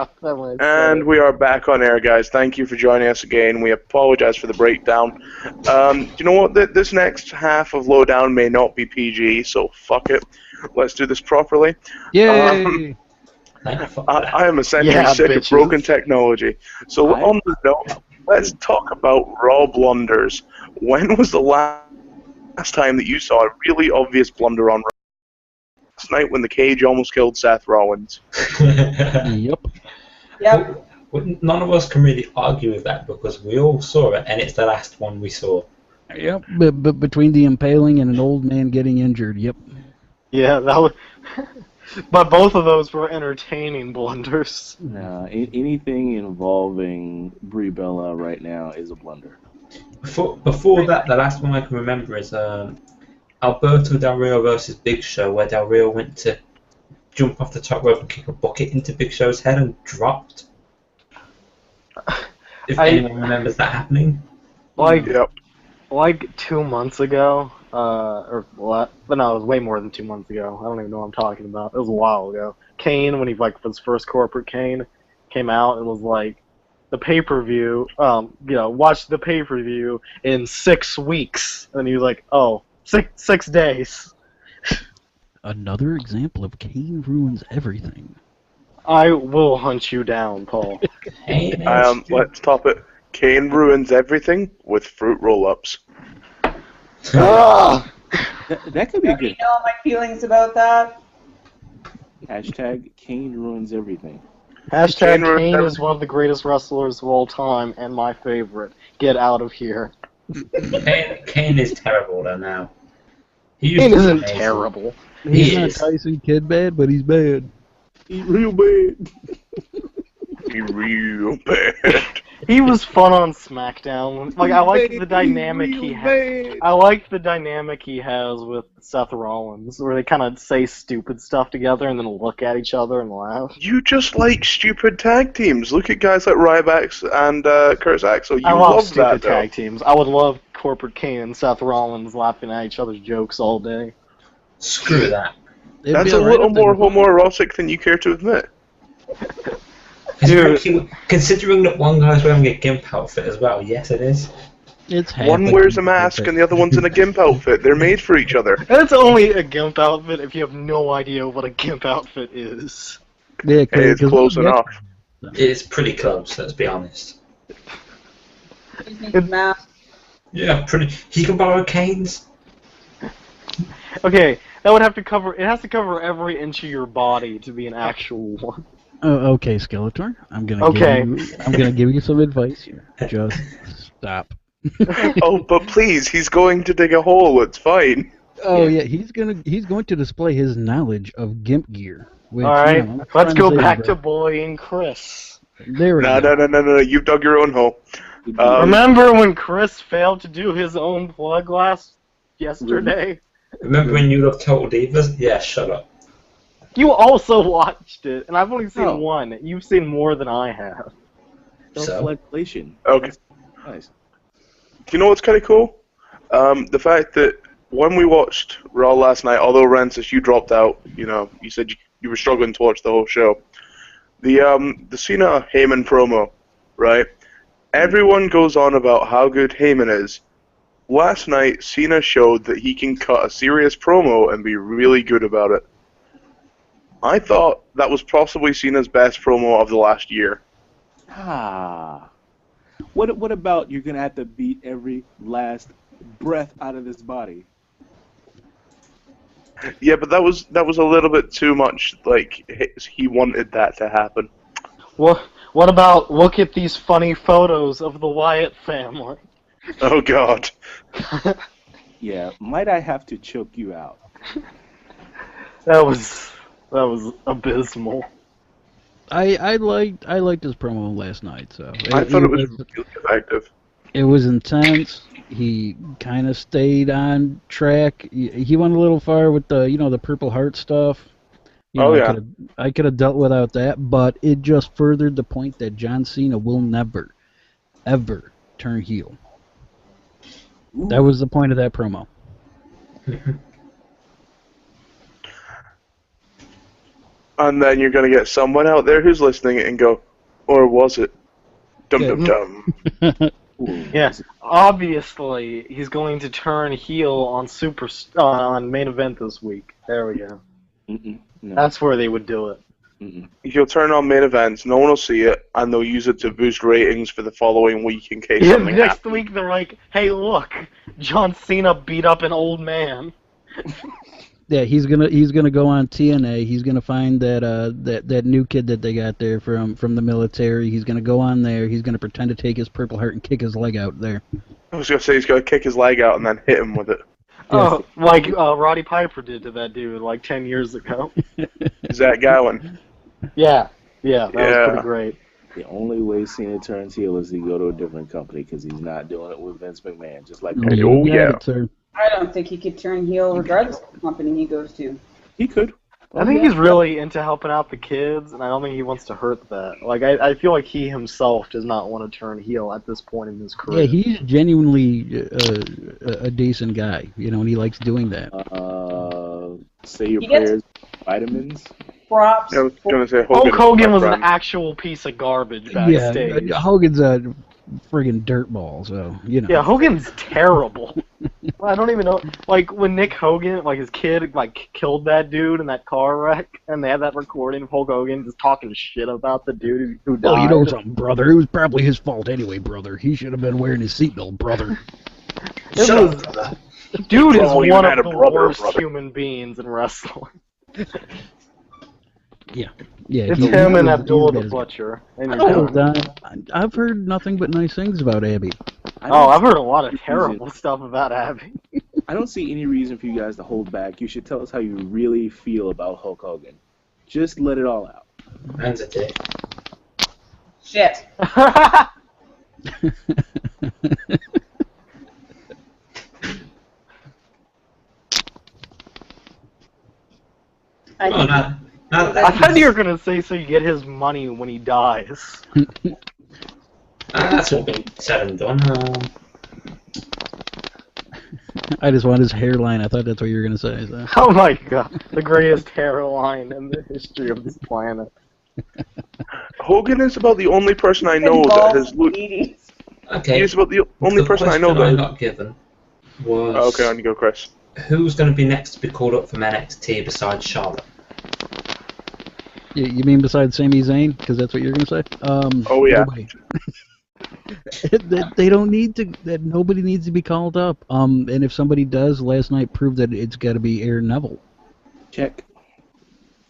about that when I said And it. we are back on air, guys. Thank you for joining us again. We apologize for the breakdown. You know what? This next half of Lowdown may not be PG, so fuck it. Let's do this properly. Yay! I am essentially Yeah, sick of bitches. broken technology. So on the note, let's talk about raw blunders. When was the last time that you saw a really obvious blunder on Raw? Last night when the cage almost killed Seth Rollins. Yep. Yep. None of us can really argue with that because we all saw it, and it's the last one we saw. Yep. But between the impaling and an old man getting injured, yep. Yeah, that was. But both of those were entertaining blunders. Anything involving Brie Bella right now is a blunder. Before that, the last one I can remember is Alberto Del Rio versus Big Show, where Del Rio went to jump off the top rope and kick a bucket into Big Show's head and dropped. If anyone remembers that happening. Like 2 months ago, or what? But no, it was way more than 2 months ago. I don't even know what I'm talking about. It was a while ago. Kane, when he his first corporate Kane came out, it was like the pay-per-view. Watch the pay-per-view in 6 weeks, and he was like, oh, six days. Another example of Kane ruins everything. I will hunt you down, Paul. Let's top it. Kane ruins everything with fruit roll-ups. Ah! That could be a good You know my feelings about that. hashtag. Kane ruins everything. Hashtag Kane is one of the greatest wrestlers of all time and my favorite. Get out of here. Kane is terrible though now. Kane isn't terrible. He's not Tyson Kidd bad, but he's bad. He's real bad. He's real bad. He was fun on SmackDown. Like I like the dynamic he has. I like the dynamic he has with Seth Rollins, where they kind of say stupid stuff together and then look at each other and laugh. You just like stupid tag teams. Look at guys like Ryback and Curtis Axel. You I love love stupid that, tag teams. I would love Corporate Kane and Seth Rollins laughing at each other's jokes all day. Screw that. That's a little more homoerotic than you care to admit. Considering that one guy's wearing a gimp outfit as well, yes it is. One wears a mask and the other one's in a gimp outfit. They're made for each other. And it's only a gimp outfit if you have no idea what a gimp outfit is. Yeah, hey, it's close enough. It's pretty close, let's be honest. Yeah, pretty. He can borrow canes. Okay, that would have to cover. It has to cover every inch of your body to be an actual one. Okay, Skeletor. I'm gonna give you some advice here. Just stop. Oh, but please, he's going to dig a hole. It's fine. Oh yeah, he's going to display his knowledge of gimp gear. Which, all right, let's go back to bullying Chris. There we go. No. You've dug your own hole. Remember when Chris failed to do his own plug yesterday? Remember when you loved Total Divas? Yeah, shut up. You also watched it, and I've only seen one. You've seen more than I have. Self-flagellation. Okay. Nice. You know what's kind of cool? The fact that when we watched Raw last night, although Rancis, you dropped out, you said you were struggling to watch the whole show. The Cena Heyman promo, right? Everyone goes on about how good Heyman is. Last night, Cena showed that he can cut a serious promo and be really good about it. I thought that was possibly Cena's best promo of the last year. What about you're gonna have to beat every last breath out of this body? Yeah, but that was a little bit too much. Like he wanted that to happen. What about look at these funny photos of the Wyatt family? Oh God. Yeah, might I have to choke you out? That was abysmal. I liked his promo last night. So I thought it was really effective. It was intense. He kind of stayed on track. He went a little far with the Purple Heart stuff. I could have dealt without that, but it just furthered the point that John Cena will never, ever turn heel. Ooh. That was the point of that promo. And then you're going to get someone out there who's listening and go, or was it? Dum dum dum. Yeah, obviously he's going to turn heel on on main event this week. There we go. No. That's where they would do it. He'll turn on main events, no one will see it, and they'll use it to boost ratings for the following week in case something Next happens. week they're like, hey, look, John Cena beat up an old man. Yeah, he's gonna go on TNA. He's gonna find that new kid that they got there from the military. He's gonna go on there. He's gonna pretend to take his Purple Heart and kick his leg out there. I was going to say he's going to kick his leg out and then hit him with it. Oh, like Roddy Piper did to that dude like 10 years ago. Zach Gowen. Yeah, that was pretty great. The only way Cena turns heel is to go to a different company because he's not doing it with Vince McMahon. Just like You got it, sir. I don't think he could turn heel regardless of the company he goes to. he could. I think he's really into helping out the kids, and I don't think he wants to hurt that. Like, I feel like he himself does not want to turn heel at this point in his career. Yeah, he's genuinely a decent guy, and he likes doing that. Say your He gets- prayers, vitamins. Props. I was going to say Hulk Hogan was my an friend. actual piece of garbage backstage. Yeah, Hogan's a friggin' dirtball, so, Yeah, Hogan's terrible. I don't even know. Like, when Nick Hogan, like, his kid, like, killed that dude in that car wreck, and they had that recording of Hulk Hogan just talking shit about the dude who died. Oh, you know something, brother. It was probably his fault anyway, brother. He should have been wearing his seatbelt, brother. Dude is Oh, you one had of a the brother, worst brother. human beings in wrestling. Yeah, It's he- him he and was- Abdullah he the was- Butcher. And Oh, you're done. I've heard nothing but nice things about Abby. I've heard a lot of terrible stuff about Abby. I don't see any reason for you guys to hold back. You should tell us how you really feel about Hulk Hogan. Just let it all out. Man's a dick. Shit. I Oh, think no, I thought you were gonna say so you get his money when he dies. that's all been said and done. I just want his hairline. I thought that's what you were gonna say. So. Oh my god, the greatest hairline in the history of this planet. Hogan is about the only person I know that has looked. Okay. He's about the only person I know question I that. got given was Okay, on you go, Chris. who's going to be next to be called up from NXT besides Charlotte? You mean besides Sami Zayn? Because that's what you're gonna say. Oh, yeah. Nobody. They don't need to. That nobody needs to be called up. And if somebody does, last night proved that it's got to be Aaron Neville Check.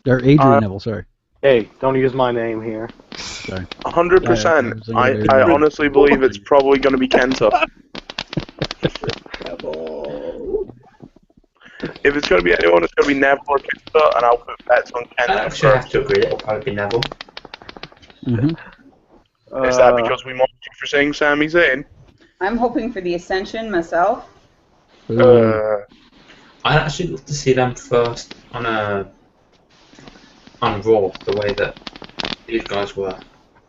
or Adrian Neville. Sorry. Hey, don't use my name here. Sorry. 100%. I I honestly believe it's probably going to be Kenta. If it's going to be anyone, it's going to be Neville or Kenta, and I'll put bets on I Kenta actually have first. to agree it'll probably be Neville. Mm-hmm. Is that because we mocked you for saying Sami Zayn? I'm hoping for the Ascension myself. Uh, I'd actually love to see them first on Raw, the way that these guys were.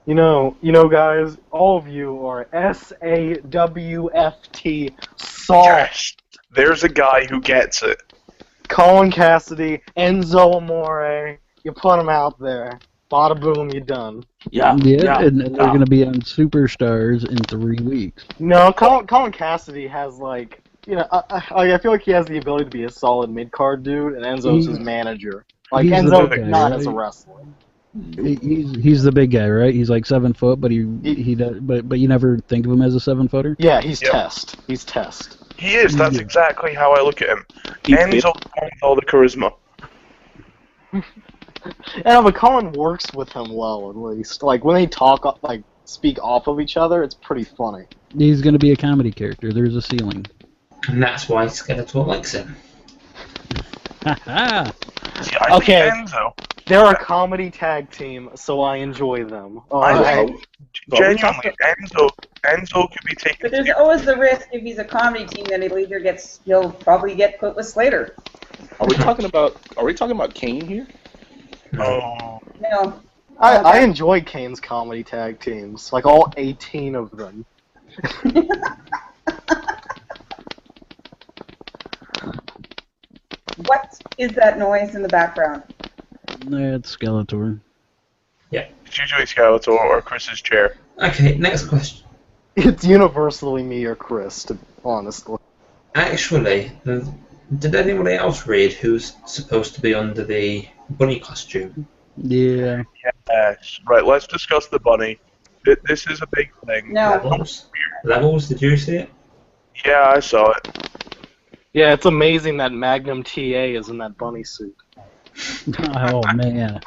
You know, guys, all of you are SAWFT soft. yes, there's a guy who gets it. Colin Cassidy, Enzo Amore, you put them out there. Bada boom, you done. Yeah, and they're going to be on Superstars in 3 weeks. No, Colin Cassidy has like, I feel like he has the ability to be a solid mid-card dude, and Enzo's his manager. Like, he's the Enzo's big guy, not right? as a wrestler. He's the big guy, right? He's like 7 foot, but he does, but you never think of him as a 7-footer. Yeah, he's Yep. Test. He's Test. He is. That's exactly how I look at him. He's Enzo's the one with all the charisma. But Colin works with him well, at least. Like, when they talk, like, speak off of each other, it's pretty funny. He's going to be a comedy character. There's a ceiling. And that's why Skeletor likes him. Ha See, I Okay. think Enzo. They're a comedy tag team, so I enjoy them. I think, genuinely, Enzo could be taken. But there's always the risk if he's a comedy team that he'll probably get put with Slater. Are we talking about Kane here? Oh, No. I enjoy Kane's comedy tag teams, like all 18 of them. What is that noise in the background? It's Skeletor. Yeah. It's usually Skeletor or Chris's chair. Okay, next question. It's universally me or Chris, honestly. Actually, did anybody else read who's supposed to be under the bunny costume? Yeah. Yes. Right, let's discuss the bunny. This is a big thing. No. Levels? Levels, did you see it? Yeah, I saw it. Yeah, it's amazing that Magnum TA is in that bunny suit. Oh man,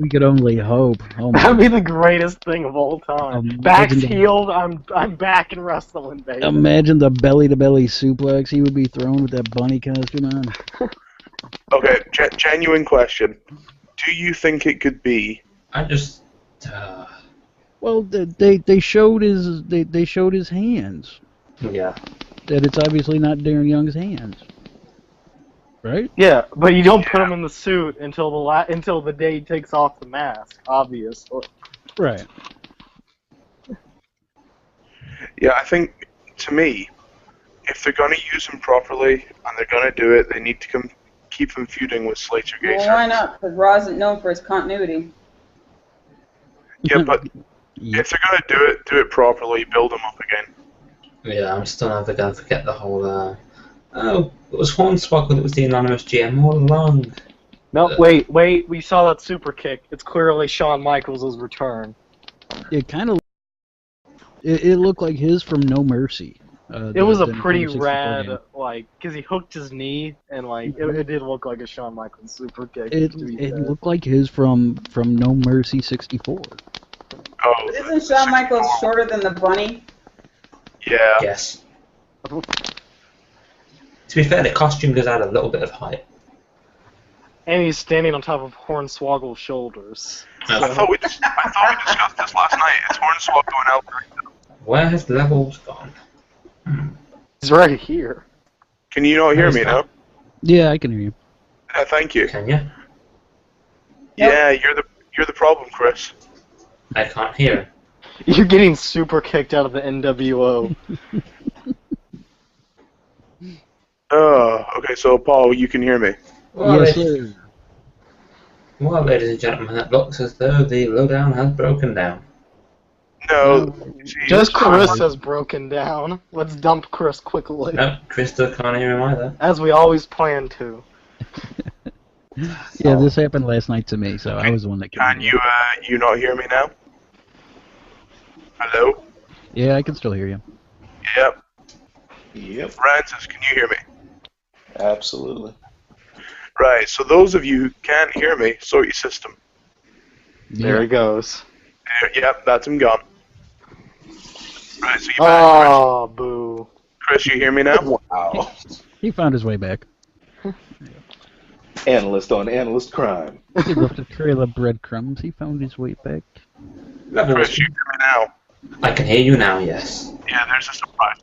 we could only hope. Oh That'd my. be the greatest thing of all time. Back's healed, I'm back in wrestling, baby. Imagine the belly-to-belly suplex he would be thrown with that bunny costume on. Okay, genuine question. Do you think it could be? I just... Well, they showed his hands. yeah. That it's obviously not Darren Young's hands, right? Yeah, but you don't put him in the suit until the day he takes off the mask, obviously. Right. Yeah, I think, to me, if they're going to use him properly and they're going to do it, they need to keep him feuding with Slater Gazer. Well, why not? Because Raw isn't known for his continuity. Yeah, but if they're going to do it properly, build him up again. Yeah, I'm still never going to forget the whole, oh, it was Hornswoggle that was the anonymous GM all along. No, wait, we saw that super kick. It's clearly Shawn Michaels' return. It kind of... It looked like his from No Mercy. It was a pretty rad, like, because he hooked his knee, and, like, it did look like a Shawn Michaels super kick. It looked like his from No Mercy 64. Oh, Isn't Shawn Michaels shorter than the bunny? Yeah. Yes. To be fair, the costume does add a little bit of height. And he's standing on top of Hornswoggle's shoulders. I thought we discussed this last night. It's Hornswoggle and Alberto. Where has Levels gone? He's right here. Can you not hear me now? Yeah, I can hear you. Thank you. Can you? Yeah, you're the problem, Chris. I can't hear. You're getting super kicked out of the NWO. Oh, okay, so Paul, you can hear me. Well, Yes, sir. Well, ladies and gentlemen, it looks as though the lowdown has broken down. No. Just Chris has broken down. Let's dump Chris quickly. No, Krista can't hear him either. As we always plan to. Yeah, this happened last night to me, so I was the one that Can hear. you not hear me now? Hello? Yeah, I can still hear you. Yep. Francis, can you hear me? Absolutely. Right, so those of you who can't hear me, sort your system. There he goes. Yep, that's him gone. Right, so you're back, Oh, boo. Chris. Chris, you hear me now? Wow. He found his way back. Analyst on analyst crime. He left a trail of breadcrumbs. He found his way back. Chris, you hear me now? I can hear you now, yes. Yeah, there's a surprise.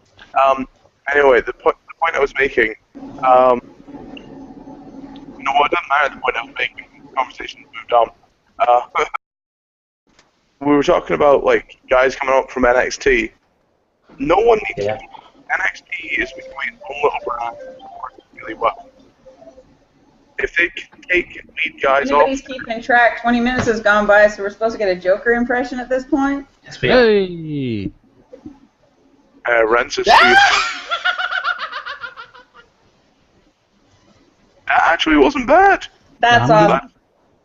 Anyway, the point I was making, no, it doesn't matter the point I was making. The conversation moved on. We were talking about, like, guys coming up from NXT. No one needs to. NXT is becoming its own little brand and working really well. If they can take lead guys Anybody's off... keeping track. 20 minutes has gone by, so we're supposed to get a Joker impression at this point? Yes, we are. Hey! Rents is that actually wasn't bad. That's awesome.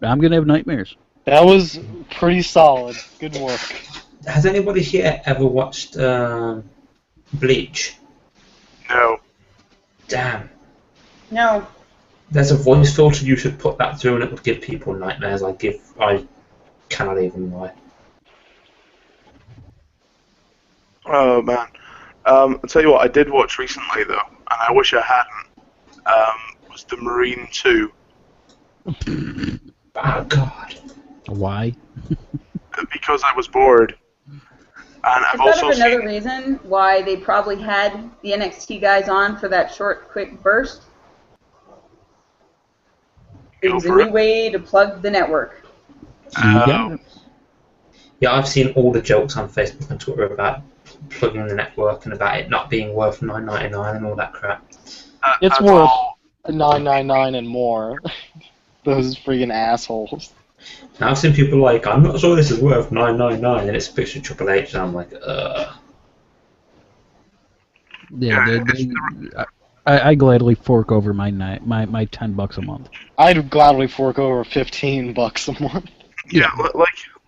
I'm gonna have nightmares. That was pretty solid. Good work. Has anybody here ever watched Bleach? No. Damn. No. There's a voice filter you should put that through and it would give people nightmares. I cannot even lie. Oh, man. I'll tell you what I did watch recently, though, and I wish I hadn't, was The Marine 2. Oh, God. Why? Because I was bored. And I've also Is that another seen... reason why they probably had the NXT guys on for that short, quick burst? It was a new way to plug the network. Yeah, I've seen all the jokes on Facebook and Twitter about plugging the network and about it not being worth $9.99 and all that crap. It's worth $9.99 and more. Those freaking assholes. Now I've seen people like, I'm not sure this is worth $9.99, and it's a picture of Triple H, and I'm like, Yeah, I gladly fork over my $10 a month. I'd gladly fork over $15 a month. Yeah,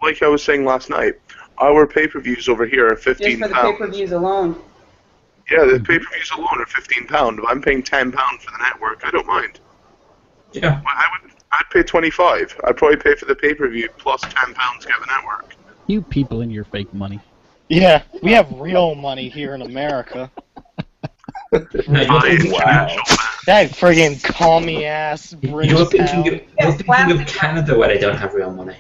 like I was saying last night, our pay-per-views over here are £15. Just for the pay-per-views alone. Yeah, the pay-per-views alone are £15. If I'm paying £10 for the network, I don't mind. yeah. I'd pay $25. I'd probably pay for the pay-per-view plus £10 to get the network. You people and your fake money. Yeah, we have real money here in America. No, Wow. That friggin' commie-ass British You're town. thinking of Canada where they don't have real money.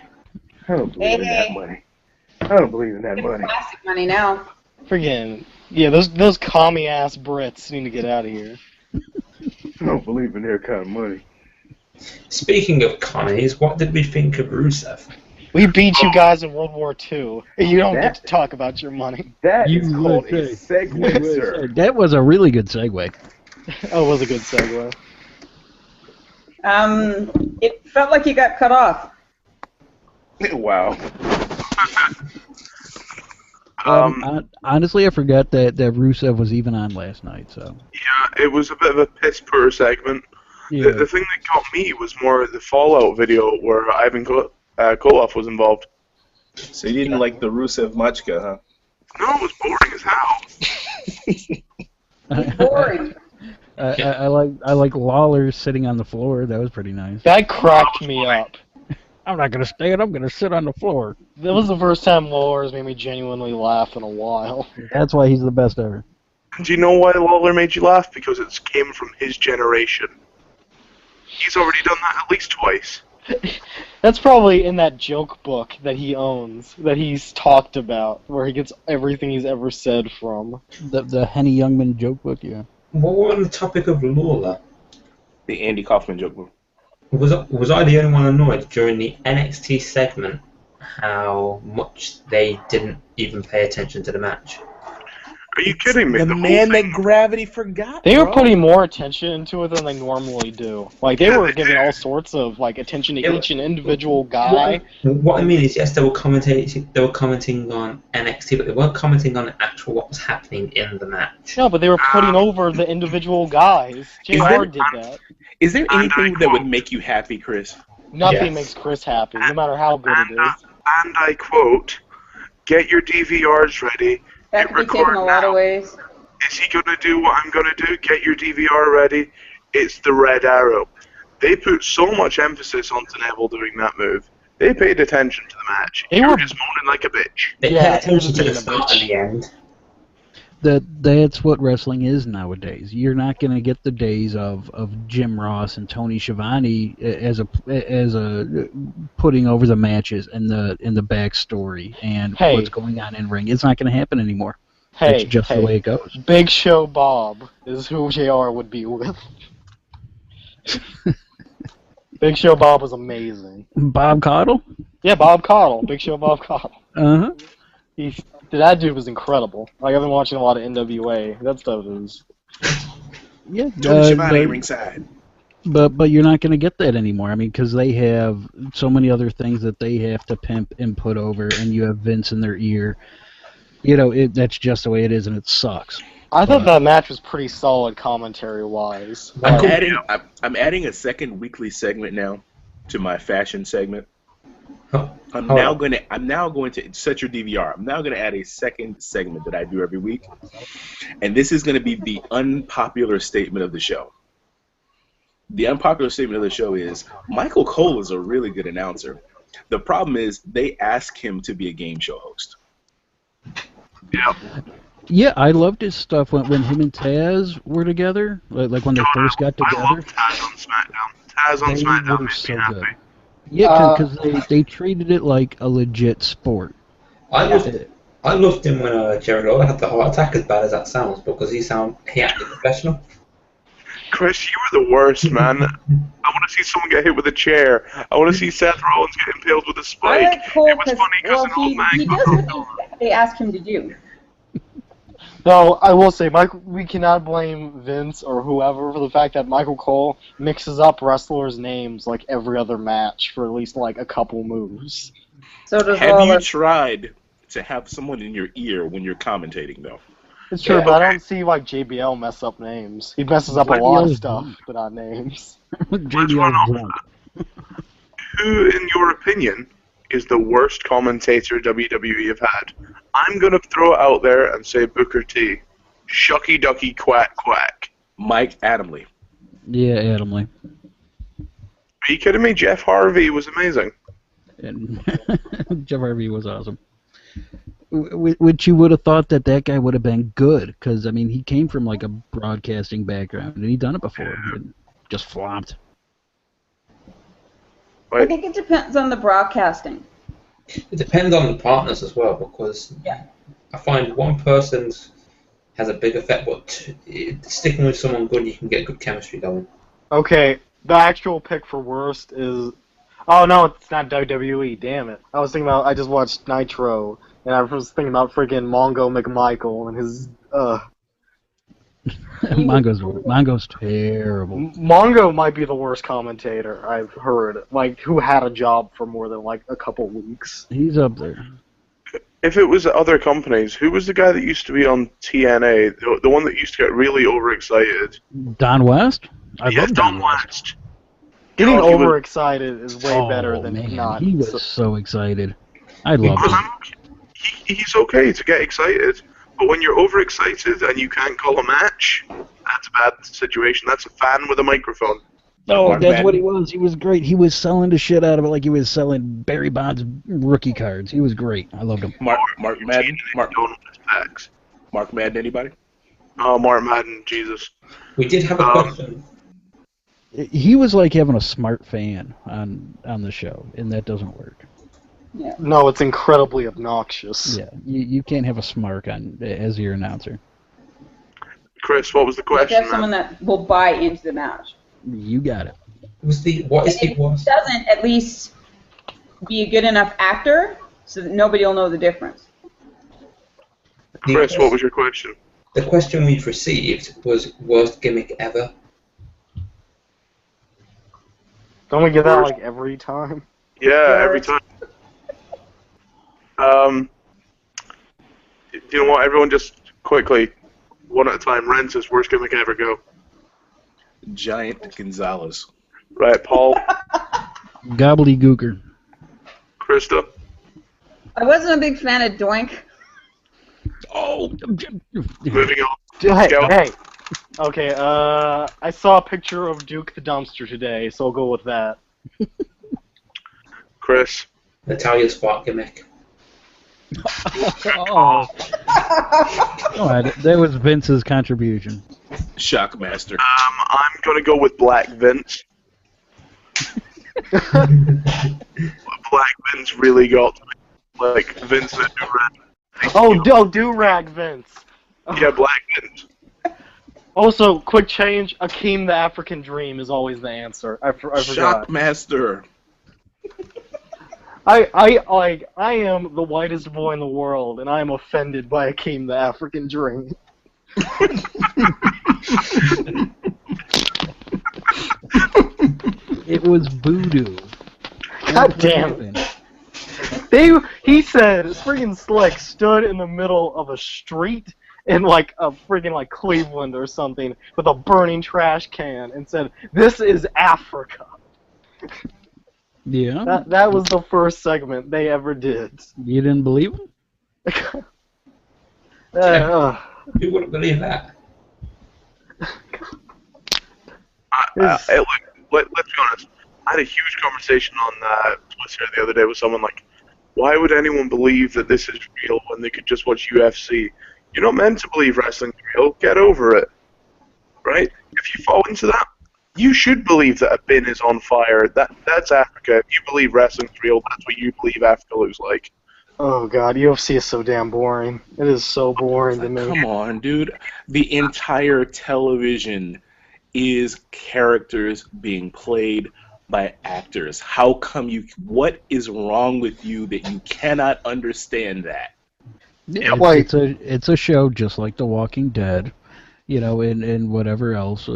I don't believe in that money. I don't believe in that It's money. plastic money now. Friggin', yeah, those commie-ass Brits need to get out of here. I don't believe in their kind of money. Speaking of commies, what did we think of Rusev? We beat you guys in World War II. You don't get to talk about your money. That You is called a would segue, sir. That was a really good segue. Oh, it was a good segue. It felt like you got cut off. Wow. Honestly, I forgot that Rusev was even on last night. So Yeah, it was a bit of a piss-poor segment. yeah, The thing that got me was more the Fallout video where Ivan Koloff was involved. So you didn't like the Rusev Machka, huh? No, it was boring as hell. It's boring. I like Lawler sitting on the floor. That was pretty nice. That cracked me up. I'm not gonna stand. I'm gonna sit on the floor. That was the first time Lawler's made me genuinely laugh in a while. That's why he's the best ever. Do you know why Lawler made you laugh? Because it came from his generation. He's already done that at least twice. That's probably in that joke book that he owns, that he's talked about, where he gets everything he's ever said from. The Henny Youngman joke book, yeah. What were on the topic of Lawler? The Andy Kaufman joke book. Was I the only one annoyed during the NXT segment how much they didn't even pay attention to the match? Are you kidding me? The whole man that thing- gravity forgot. They were bro. putting more attention into it than they normally do. Like, they were giving all sorts of, like, attention to each and individual guy. What I mean is, yes, they were commenting on NXT, but they weren't commenting on actual what was happening in the match. No, but they were putting over the individual guys. JR did that. Is there anything that would make you happy, Chris? Nothing Yes. makes Chris happy, no matter how good it is. And I quote, "Get your DVRs ready. That could be taken a lot of ways. Is he going to do what I'm going to do? Get your DVR ready. It's the Red Arrow." They put so much emphasis onto Neville doing that move. They paid attention to the match. They You were- were just moaning like a bitch. They Yeah, paid attention to being the a start bitch. and the end. That's what wrestling is nowadays. You're not going to get the days of Jim Ross and Tony Schiavone as a putting over the matches and the backstory and Hey. what's going on in ring. It's not going to happen anymore. Hey, That's just the way it goes. Big Show Bob is who JR would be with. Big Show Bob was amazing. Bob Caudle? Yeah, Bob Caudle. Big Show Bob Caudle. Uh-huh. That dude was incredible. Like, I've been watching a lot of NWA. That stuff is... Yeah. Tony Schiavone ringside. But you're not going to get that anymore. I mean, because they have so many other things that they have to pimp and put over, and you have Vince in their ear. You know, that's just the way it is, and it sucks. I thought that match was pretty solid commentary-wise. I'm adding a second weekly segment now to my fashion segment. I'm Oh. now going to set your DVR. I'm now going to add a second segment that I do every week, and this is going to be the unpopular statement of the show. The unpopular statement of the show is Michael Cole is a really good announcer. The problem is they ask him to be a game show host. Yeah. Yeah, I loved his stuff when him and Taz were together, like when they first got I together. love Taz on SmackDown. Taz on They SmackDown were made so me happy. good. Yeah, because they treated it like a legit sport. I loved him when Jerry Lawler had the heart attack, as bad as that sounds, because he acted professional. Chris, you were the worst, man. I want to see someone get hit with a chair. I want to see Seth Rollins get impaled with a I spike. like Cole It was because, funny because well, an old man he does what they ask him to do. Though I will say, we cannot blame Vince or whoever for the fact that Michael Cole mixes up wrestlers' names like every other match for at least like a couple moves. So does Have all you the... tried to have someone in your ear when you're commentating, though? It's true, Yeah, but I okay. don't see like JBL mess up names. He messes up a lot of stuff, but not names. JBL's drunk. Who, in your opinion, is the worst commentator WWE have had? I'm going to throw it out there and say Booker T. Shucky ducky quack quack. Mike Adamle. Yeah, Adamle. Are you kidding me? Jeff Harvey was amazing. And Jeff Harvey was awesome. Which you would have thought that guy would have been good, because, I mean, he came from, like, a broadcasting background, and he'd done it before, and just flopped. I think it depends on the broadcasting. It depends on the partners as well, because I find one person has a big effect, but sticking with someone good, you can get good chemistry going. Okay, the actual pick for worst is... Oh, no, it's not WWE, damn it. I just watched Nitro, and I was thinking about freaking Mongo McMichael and his, Mongo's terrible. Mongo might be the worst commentator I've heard, like, who had a job for more than, like, a couple weeks. He's up there. If it was other companies, who was the guy that used to be on TNA? The one that used to get really overexcited? Don West? I Yes, love Don West. Getting Oh, he was- overexcited is way better than man, not. he was so excited. I loved him. He's okay to get excited, but when you're overexcited and you can't call a match, that's a bad situation. That's a fan with a microphone. Oh, Mark that's Madden. what he was. He was great. He was selling the shit out of it like he was selling Barry Bonds rookie cards. He was great. I loved him. Mark Madden. Mark Madden. Anybody? Oh, Mark Madden, Jesus. We did have a question. He was like having a smart fan on the show, and that doesn't work. Yeah. No, it's incredibly obnoxious. Yeah, you can't have a smart on as your announcer. Chris, what was the You have to question? have someone that will buy into the match. You got it. What is And the if worst? he doesn't, at least be a good enough actor so that nobody will know the difference. Chris, what was your question? The question we've received was worst gimmick ever. Don't we get that like every time? Yeah, every time. Do you know what? Everyone just quickly, one at a time. Ren's worst gimmick ever. Go. Giant Gonzalez. Right, Paul. Gobbledygooker. Krista. I wasn't a big fan of Doink. Oh, Moving on. Hey, Go. hey. Okay, I saw a picture of Duke the Dumpster today, so I'll go with that. Chris. Natalia's fart gimmick. oh. That was Vince's contribution. Shockmaster. I'm gonna go with Black Vince. Black Vince really got to me. Like Vince and Oh, do-rag Vince. Yeah, Black Vince. Also, quick change, Akeem the African Dream is always the answer. I forgot. Shockmaster. I am the whitest boy in the world, and I am offended by Akeem the African Dream. It was voodoo. God damn it. He said, friggin' Slick stood in the middle of a street in like a friggin' like Cleveland or something with a burning trash can and said, "This is Africa." Yeah. That was the first segment they ever did. You didn't believe him? Who wouldn't believe that? Let's be honest. I had a huge conversation on Twitter the other day with someone like, why would anyone believe that this is real when they could just watch UFC? You're not meant to believe wrestling's real. Get over it. Right? If you fall into that, you should believe that a bin is on fire. That's Africa. If you believe wrestling's real, that's what you believe Africa looks like. Oh god, UFC is so damn boring. It is so boring to me. Come on, dude. The entire television is characters being played by actors. How come what is wrong with you that you cannot understand that? It's a show just like The Walking Dead, and whatever else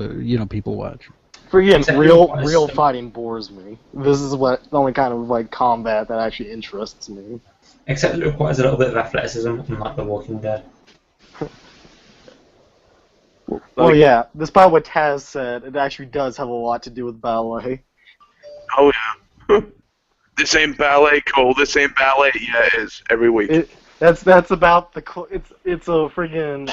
people watch. Freaking real fighting bores me. This is the only kind of combat that actually interests me. Except it requires a little bit of athleticism, unlike The Walking Dead. Well, yeah, despite what Taz said, it actually does have a lot to do with ballet. Oh yeah. This ain't ballet, Cole. This ain't ballet. Yeah, it is every week. That's about it's a freaking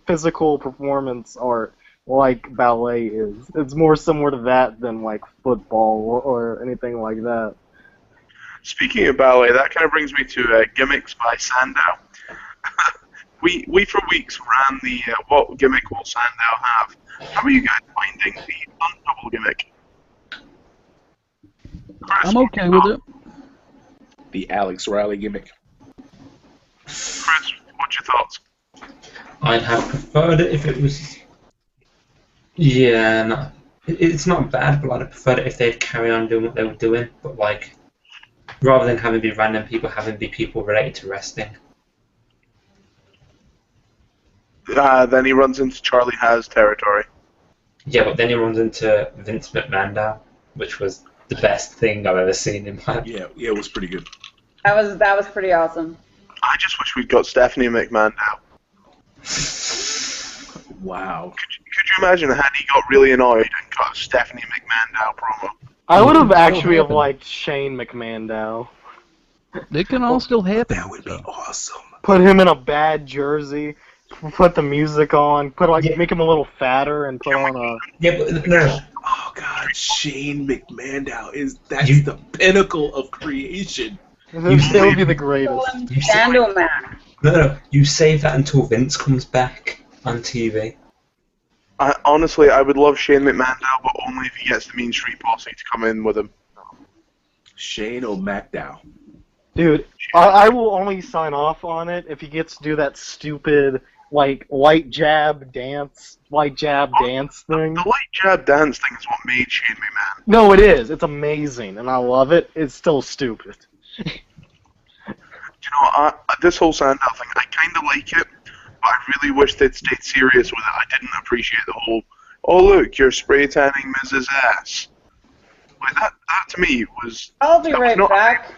physical performance art like ballet is. It's more similar to that than football or anything like that. Speaking of ballet, that kind of brings me to gimmicks by Sandow. we for weeks ran the what gimmick will Sandow have. How are you guys finding the stunt double gimmick? Chris, I'm okay with it. The Alex Riley gimmick. Chris, what's your thoughts? I'd have preferred it if it was. Yeah, no, it's not bad, but I'd have preferred it if they'd carry on doing what they were doing. But rather than having it be random people, having it be people related to wrestling. Then he runs into Charlie Haas territory. Yeah, but then he runs into Vince McMahon now, which was the best thing I've ever seen in my life. Yeah, it was pretty good. That was pretty awesome. I just wish we'd got Stephanie McMahon now. Wow. Could you imagine had he got really annoyed and got a Stephanie McMahon now promo? I would have actually liked Shane McMahon now. It can all still happen. That would be awesome. Put him in a bad jersey, put the music on, make him a little fatter, and put on a... Yeah, but no. Oh God, Shane McMahon that's the pinnacle of creation. It would be the greatest. Sandal man. No. You save that until Vince comes back on TV. Honestly, I would love Shane McMahon now, but only if he gets the Mean Street Posse to come in with him. Shane O'MacDowell. Dude, I will only sign off on it if he gets to do that stupid, light jab dance thing. The light jab dance thing is what made Shane McMahon. No, it is. It's amazing, and I love it. It's still stupid. This whole Sandow thing, I kind of like it, but I really wish they'd stayed serious with it. I didn't appreciate the whole, oh look, you're spray tanning Mrs. Ass. That to me was... I'll be right back.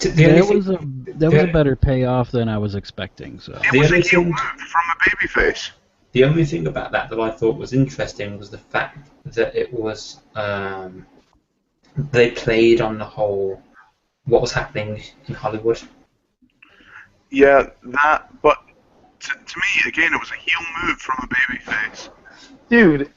That was a better payoff than I was expecting. So it was a heel move from a babyface. The only thing about that I thought was interesting was the fact that it was they played on the whole what was happening in Hollywood. Yeah, but to me, again, it was a heel move from a babyface. Dude,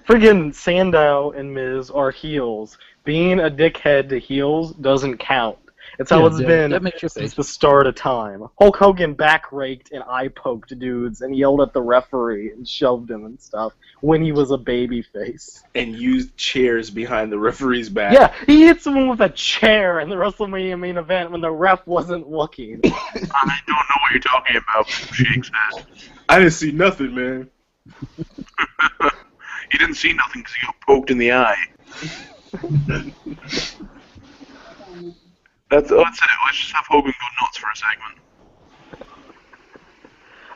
friggin' Sandow and Miz are heels. Being a dickhead to heels doesn't count. It's how it's been since the start of time. Hulk Hogan back-raked and eye-poked dudes and yelled at the referee and shoved him and stuff when he was a babyface. And used chairs behind the referee's back. Yeah, he hit someone with a chair in the WrestleMania main event when the ref wasn't looking. I don't know what you're talking about, Shakes head. I didn't see nothing, man. You didn't see nothing because you got poked in the eye. That's it. Let's just have Hogan go nuts for a segment.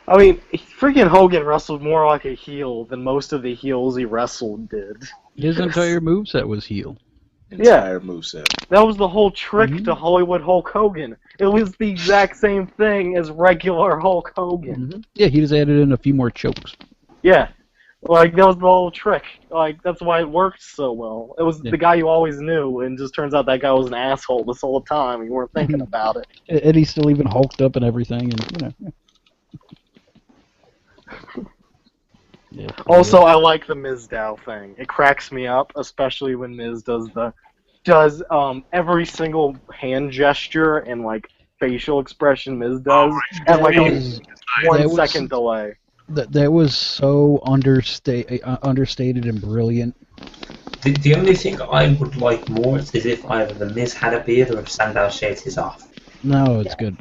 I mean, freaking Hogan wrestled more like a heel than most of the heels he wrestled did. His entire moveset was heel. Entire moveset. That was the whole trick to Hollywood Hulk Hogan. It was the exact same thing as regular Hulk Hogan. Yeah, he just added in a few more chokes. Yeah. That was the whole trick. That's why it worked so well. It was the guy you always knew, and just turns out that guy was an asshole this whole time, and you weren't thinking about it. And he's still even hulked up and everything, and Yeah. Also, I like the Miz Dow thing. It cracks me up, especially when Miz does every single hand gesture and facial expression Miz does at a 1 second delay. That was so understated and brilliant. The only thing I would like more is if either the Miz had a beard or if Sandow shaved his off. No, it's good.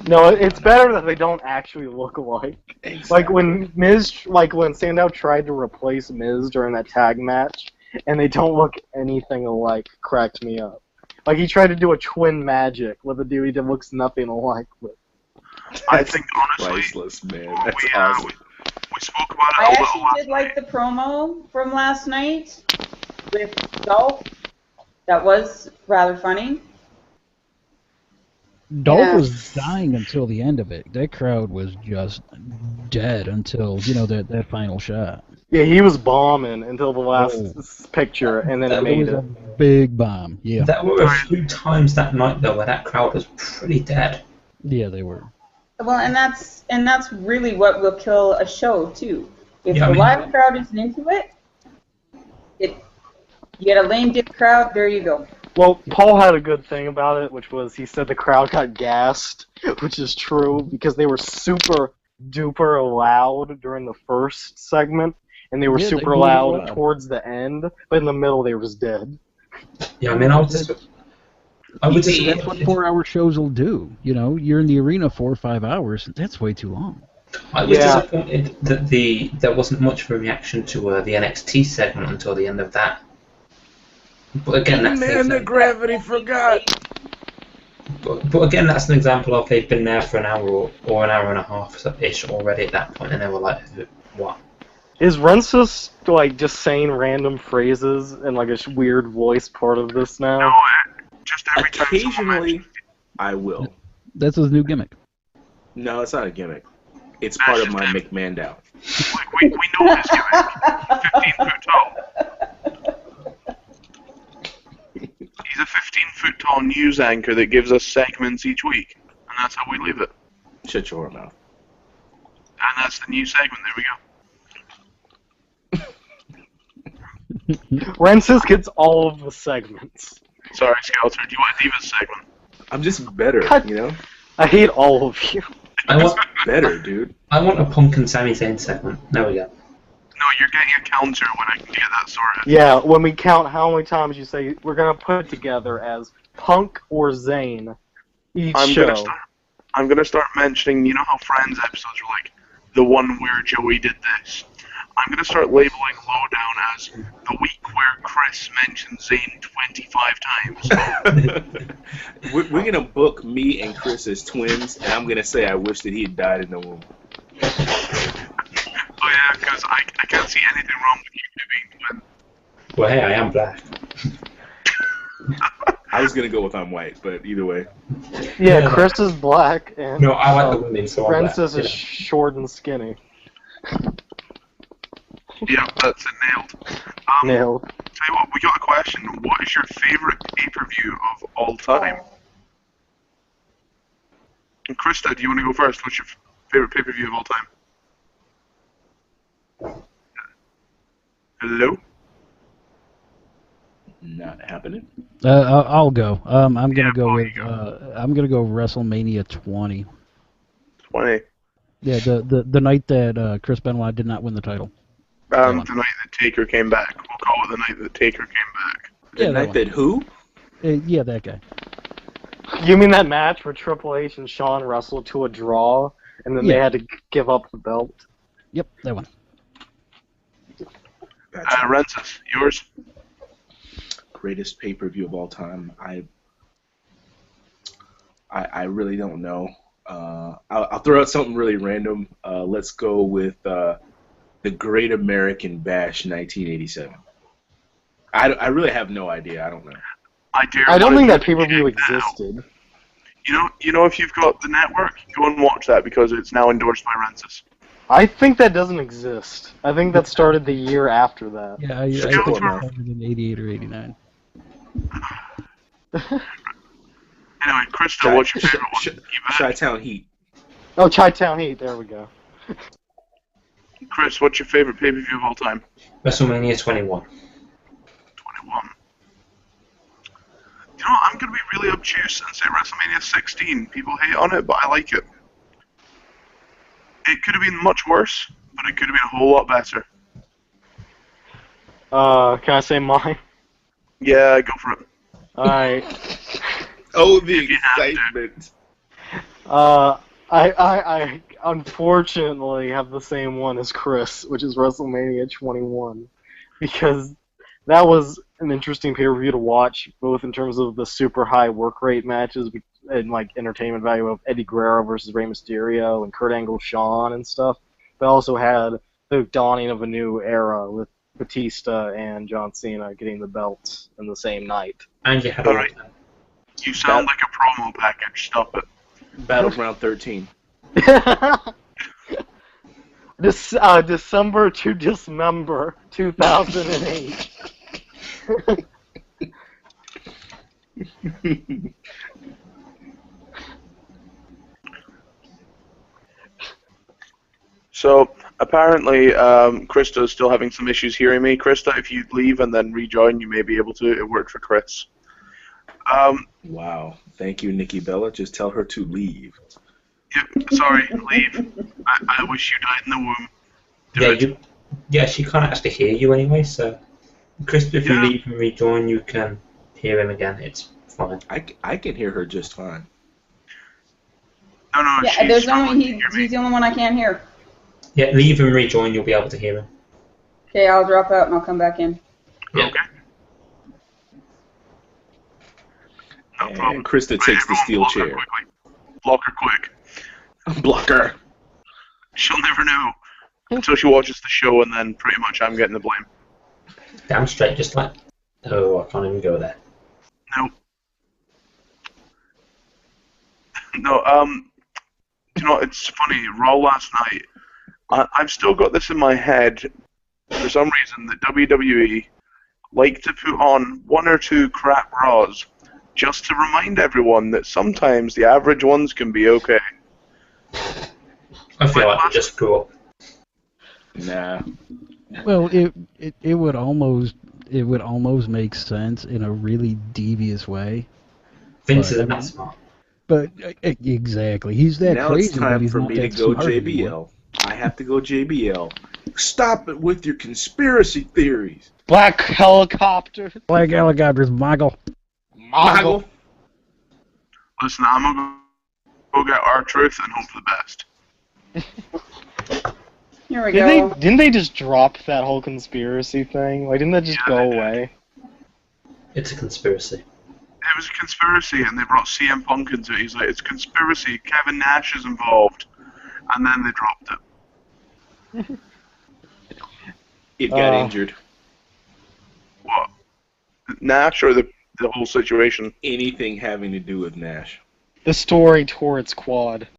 No, it's better that they don't actually look alike. Exactly. When Sandow tried to replace Miz during that tag match, and they don't look anything alike, cracked me up. He tried to do a twin magic with a dude that looks nothing alike with. I think honestly, priceless, man. That's we awesome. we spoke about it I a little actually last did like the promo from last night with Dolph. That was rather funny. Dolph Yeah. was dying until the end of it. That crowd was just dead until, that final shot. Yeah, he was bombing until the last Oh. Picture, and then That it It made was it. a big bomb. Yeah. There were a few times that night though where that crowd was pretty dead. Yeah, they were. Well, and that's really what will kill a show too. If Yeah, I the mean- live crowd isn't into it, you get a lame dick crowd. There you go. Well, Paul had a good thing about it, which was he said the crowd got gassed, which is true, because they were super duper loud during the first segment, and they were Yeah, they super were loud loud. towards the end, but in the middle they was dead. Yeah, I mean, I would just That's what 4-hour shows will do. You're in the arena 4 or 5 hours. That's way too long. I was Yeah. disappointed that there wasn't much of a reaction to the NXT segment until the end of that. But again, that's an example. gravity forgot. But again, that's an example of they've been there for an hour or an hour and a half ish already at that point, and they were like, "What?" Is Rensis like just saying random phrases in like a weird voice part of this now? No, just every time. Occasionally, I will. That's his new gimmick. No, it's not a gimmick. It's part of my McMandow. Like, we know his gimmick. 15 foot tall. He's a 15-foot tall news anchor that gives us segments each week, and that's how we leave it. Shut your mouth. And that's the new segment. There we go. Rensis gets all of the segments. Sorry, Skeletor. Do you want a Divas segment? I'm just better, Cut. you know? I hate all of you. I want Better, dude. a Punk and Sami Zayn segment. There we go. No, you're getting a counter when I can get that sorted. Yeah, when we count how many times you say we're gonna put it together as Punk or Zayn each show. I'm gonna start mentioning. You know how Friends episodes are like the one where Joey did this. I'm gonna start labeling Lowdown as the week where Chris mentioned Zayn 25 times. We're gonna book me and Chris as twins, and I'm gonna say I wish that he had died in the womb. Oh yeah, because I can't see anything wrong with you two being twins. Well, hey, I am black. I was gonna go with I'm white, but either way. Yeah, Yeah. Chris is black and No, I like the women, so I'm black. Rensis is Yeah. short and skinny. Yeah, that's it, nailed. Nailed. Tell you what, we got a question. What is your favorite pay-per-view of all time? And Krista, do you want to go first? What's your favorite pay-per-view of all time? Hello? Not happening. I'll go. I'm gonna Yeah, go Paul, with. you go. I'm gonna go WrestleMania 20. 20. Yeah, the night that Chris Benoit did not win the title. The night that Taker came back. We'll call it the night that Taker came back. The Yeah, night that who? Yeah, that guy. You mean that match where Triple H and Shawn wrestled to a draw, and then they Yeah. had to give up the belt? Yep, that one. Gotcha. Rensis, yours? Greatest pay-per-view of all time. I really don't know. I'll throw out something really random. Let's go with the Great American Bash 1987. I really have no idea. I don't know. I don't think that pay-per-view existed. You know, if you've got the network, go and watch that because it's now endorsed by Rensis. I think that doesn't exist. I think that started the year after that. Yeah, I Shut think your it mouth. started in 88 or 89. Anyway, Krista, what's your favorite one? You bet. Chi-Town Heat. Oh, Chi-Town Heat. There we go. Chris, what's your favorite pay-per-view of all time? WrestleMania 21. 21. You know what, I'm going to be really obtuse and say WrestleMania 16. People hate on it, but I like it. It could have been much worse, but it could have been a whole lot better. Can I say mine? Yeah, go for it. Alright. Oh, the If you have to. excitement. I unfortunately have the same one as Chris, which is WrestleMania 21, because that was an interesting pay-per-view to watch, both in terms of the super high work rate matches and like entertainment value of Eddie Guerrero versus Rey Mysterio and Kurt Angle, Shawn and stuff. But also had the dawning of a new era with Batista and John Cena getting the belts in the same night. And you had all right. You sound like a promo package. Stop it. Battleground 13. December to Dismember 2008. So apparently, Krista is still having some issues hearing me. Krista, if you leave and then rejoin, you may be able to. It worked for Chris. Wow. Thank you, Nikki Bella. Just tell her to leave. Yep. Sorry, leave. I wish you died in the womb. Yeah, she can't actually hear you anyway. So, Chris, if you leave and rejoin, you can hear him again. It's fine. I can hear her just fine. No. Yeah, there's only he's the only one I can't hear. Yeah, leave and rejoin. You'll be able to hear him. Okay, I'll drop out and I'll come back in. Yeah. Okay. No problem. And Krista takes the steel chair. Block her quick. Block her. She'll never know until she watches the show, and then pretty much I'm getting the blame. Damn straight, just like. Oh, I can't even go there. No. No, you know, it's funny, Raw last night, I've still got this in my head, for some reason, that WWE like to put on one or two crap Raws just to remind everyone that sometimes the average ones can be okay. I feel like we just grew up. Nah. Well, it would almost make sense in a really devious way. Vince isn't that smart. But exactly, he's that now crazy. It's time but he's for not me to that go smart JBL. anymore. I have to go JBL. Stop it with your conspiracy theories. Black helicopter. Black helicopters, Michael. Moggle. Listen, I'm gonna go get R-Truth and hope for the best. Here we go. Didn't they just drop that whole conspiracy thing? Like, didn't that just go away? It's a conspiracy. It was a conspiracy, and they brought CM Punk into it. He's like, it's a conspiracy, Kevin Nash is involved. And then they dropped it. It got injured. What? Nash or the whole situation? Anything having to do with Nash. The story tore its quad.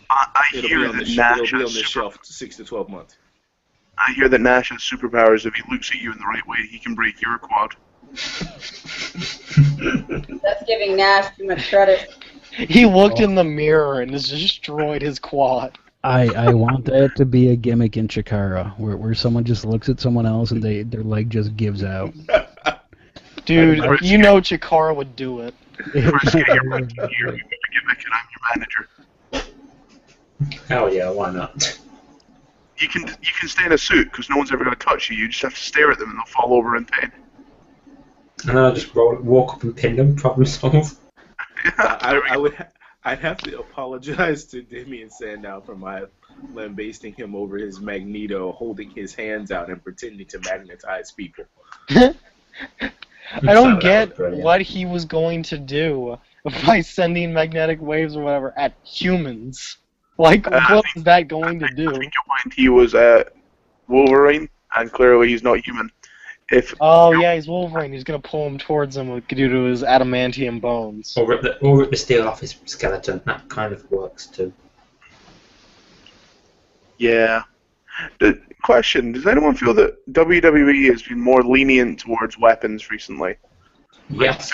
I It'll hear be on that the, Nash it'll be has on the shelf 6 to 12 months. I hear that Nash has superpowers. If he looks at you in the right way, he can break your quad. That's giving Nash too much credit. He looked in the mirror and has destroyed his quad. I want that to be a gimmick in Chikara, where someone just looks at someone else and their leg just gives out. Dude, you know Chikara would do it. First, get your gimmick, and I'm your manager. Hell yeah, why not? You can stay in a suit because no one's ever going to touch you. You just have to stare at them and they'll fall over in pain. And then I'll just walk up and pin them, problem solved. I'd have to apologize to Damian Sandow for my lambasting him over his Magneto, holding his hands out and pretending to magnetize people. I don't get what he was going to do by sending magnetic waves or whatever at humans. Like, what was that going to do? I think you'll find he was Wolverine, and clearly he's not human. Yeah, he's Wolverine. He's going to pull him towards him due to his adamantium bones. Or rip the steel off his skeleton. That kind of works too. Yeah. The question, does anyone feel that WWE has been more lenient towards weapons recently? Yes.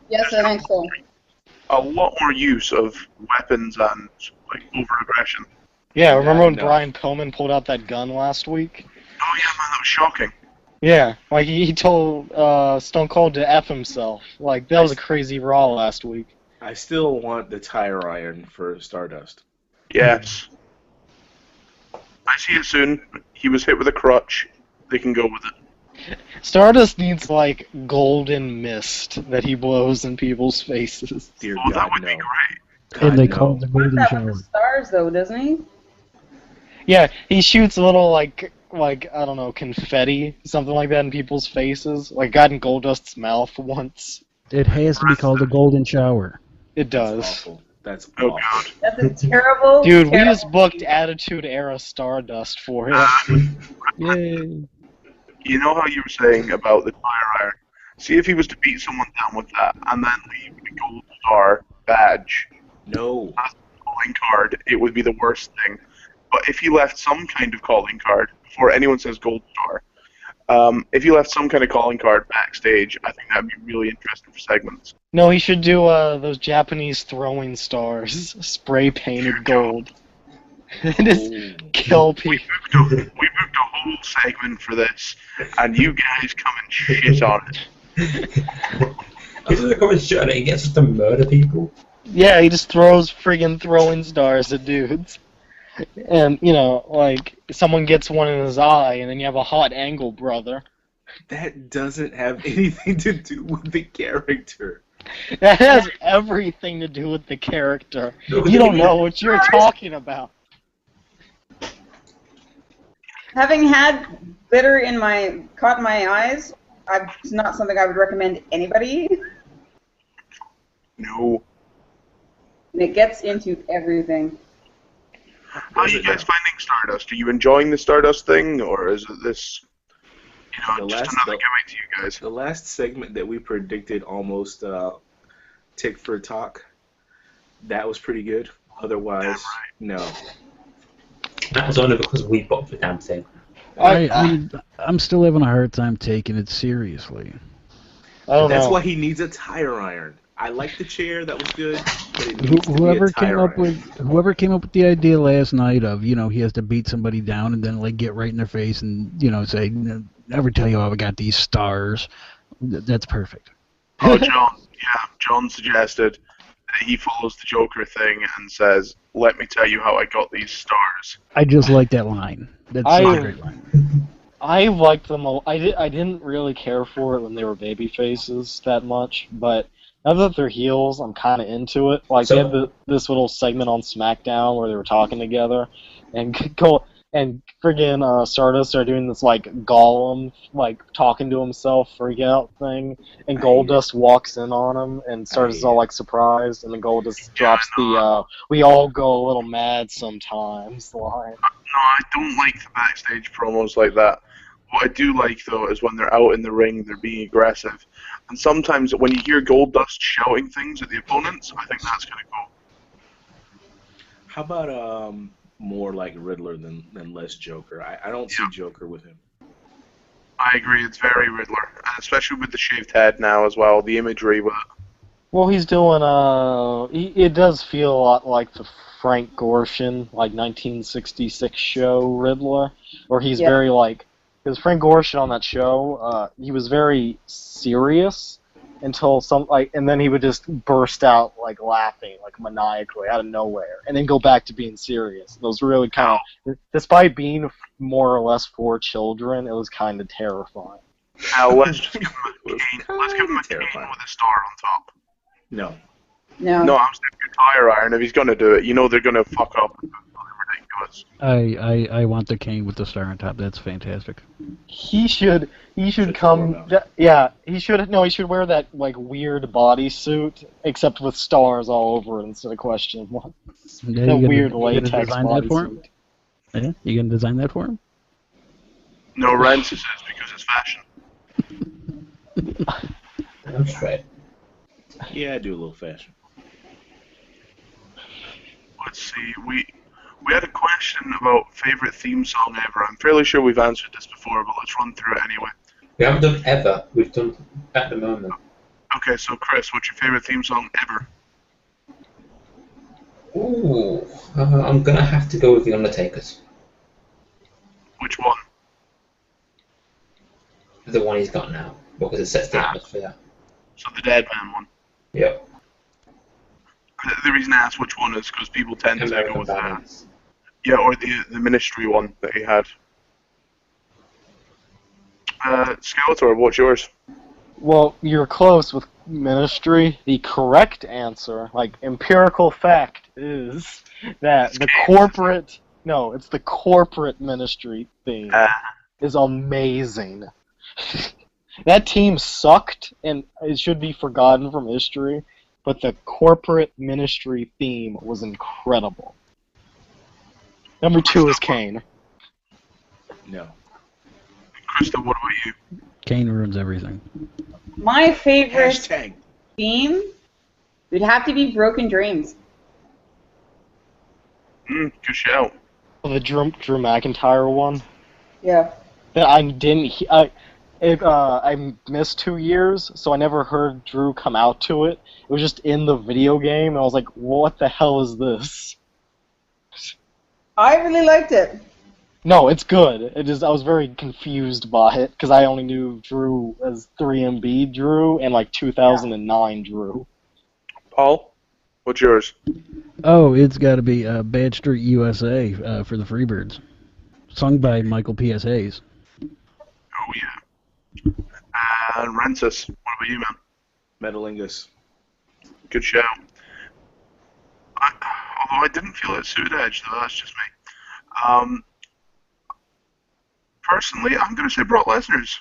Yes, I think so. A lot more use of weapons and over-aggression. Yeah, remember when no. Brian Pillman pulled out that gun last week? Oh yeah, man, that was shocking. Yeah, like he told Stone Cold to F himself. Like, that was a crazy Raw last week. I still want the tire iron for Stardust. Yes. I see it soon. He was hit with a crutch. They can go with it. Stardust needs, like, golden mist that he blows in people's faces. Dear Oh, that God, would no. be great. God, And they no. call it the What is golden that shower. with the stars, though, doesn't he? Yeah, he shoots a little, like I don't know, confetti, something like that in people's faces. Like, got in Goldust's mouth once. It has to be called a golden shower. It That's does. awful. That's Oh awful. god. That's a terrible. Dude, we terrible just booked Attitude Era Stardust for you. Yay. You know how you were saying about the tire iron? See if he was to beat someone down with that and then leave the gold star badge No. as a calling card, it would be the worst thing. But if he left some kind of calling card before anyone says gold star, if you left some kind of calling card backstage, I think that'd be really interesting for segments. No, he should do those Japanese throwing stars, spray painted gold. Just kill people. We booked a whole segment for this, and you guys come and shit on it. He doesn't come and shit on it, he gets us to murder people. Yeah, he just throws friggin' throwing stars at dudes. And, you know, like, someone gets one in his eye, and then you have a hot angle, brother. That doesn't have anything to do with the character. That has everything to do with the character. You don't know what you're talking about. Having had glitter caught in my eyes, it's not something I would recommend anybody. No. And it gets into everything. How are you guys finding Stardust? Are you enjoying the Stardust thing, or is it this, just another gimmick to you guys? The last segment that we predicted almost tick for talk, that was pretty good. Otherwise, no. That was only because we booked the damn thing. I'm still having a hard time taking it seriously. I don't That's know. why he needs a tire iron. I like the chair, that was good, but it needs to be Whoever a tire iron. whoever came up with the idea last night of, he has to beat somebody down and then like get right in their face and say, never tell you how I got these stars. That's perfect. Oh, John suggested that he follows the Joker thing and says, "Let me tell you how I got these stars." I just like that line. That's a great line. I liked them. I didn't really care for it when they were baby faces that much, but now that they're heels, I'm kind of into it. Like they had this little segment on SmackDown where they were talking together, and friggin' Stardust are doing this like Gollum, like talking to himself, freak out thing, and Goldust walks in on him, and Stardust is all like surprised, and then Goldust drops the "we all go a little mad sometimes" line. No, I don't like the backstage promos like that. What I do like, though, is when they're out in the ring, they're being aggressive. And sometimes when you hear Goldust shouting things at the opponents, I think that's kind of cool. How about more like Riddler than less Joker? I don't see Joker with him. I agree, it's very Riddler, and especially with the shaved head now as well, the imagery with it. Well, he's doing it does feel a lot like the Frank Gorshin, like 1966 show Riddler, where he's very like, because Frank Gorshin on that show, he was very serious until and then he would just burst out like laughing, like maniacally out of nowhere, and then go back to being serious. It was really kind of, despite being more or less for children, it was kind of terrifying. Now let's just give him a cane with a star on top. No. No, I'm saying your tire iron. If he's gonna do it, they're gonna fuck up. Ridiculous. I want the cane with the star on top. That's fantastic. He should come. He should wear that like weird bodysuit, except with stars all over it instead of question marks. Yeah, that weird latex bodysuit. Yeah, you gonna design that for him? No, Rance says because it's fashion. That's right. Yeah, I do a little fashion. Let's see. We had a question about favorite theme song ever. I'm fairly sure we've answered this before, but let's run through it anyway. We haven't done ever. We've done at the moment. Okay, so Chris, what's your favorite theme song ever? Ooh, I'm gonna have to go with The Undertaker's. Which one? The one he's got now, because it sets the atmosphere. So the Dead Man one. Yep. The reason I asked which one is because people tend to go with that. Balance. Yeah, or the Ministry one that he had. Skeletor, what's yours? Well, you're close with Ministry. The correct answer, like empirical fact, is that the corporate. No, it's the corporate Ministry theme is amazing. That team sucked, and it should be forgotten from history, but the corporate ministry theme was incredible. Number 2 is Kane. No. Krista, what about you? Kane ruins everything. My favorite Hashtag. theme would have to be Broken Dreams. Good shout. The Drew McIntyre one. Yeah. That I didn't. I missed 2 years, so I never heard Drew come out to it. It was just in the video game, and I was like, "What the hell is this?" I really liked it. No, it's good. I was very confused by it because I only knew Drew as 3MB Drew and like 2009 Drew. Paul, what's yours? Oh, it's got to be Bad Street USA for the Freebirds, sung by Michael P.S. Hayes. Oh yeah. And Rensis, what about you, man? Metalingus. Good shout. Although I didn't feel it suited Edge, though, that's just me. Personally, I'm going to say Brock Lesnar's.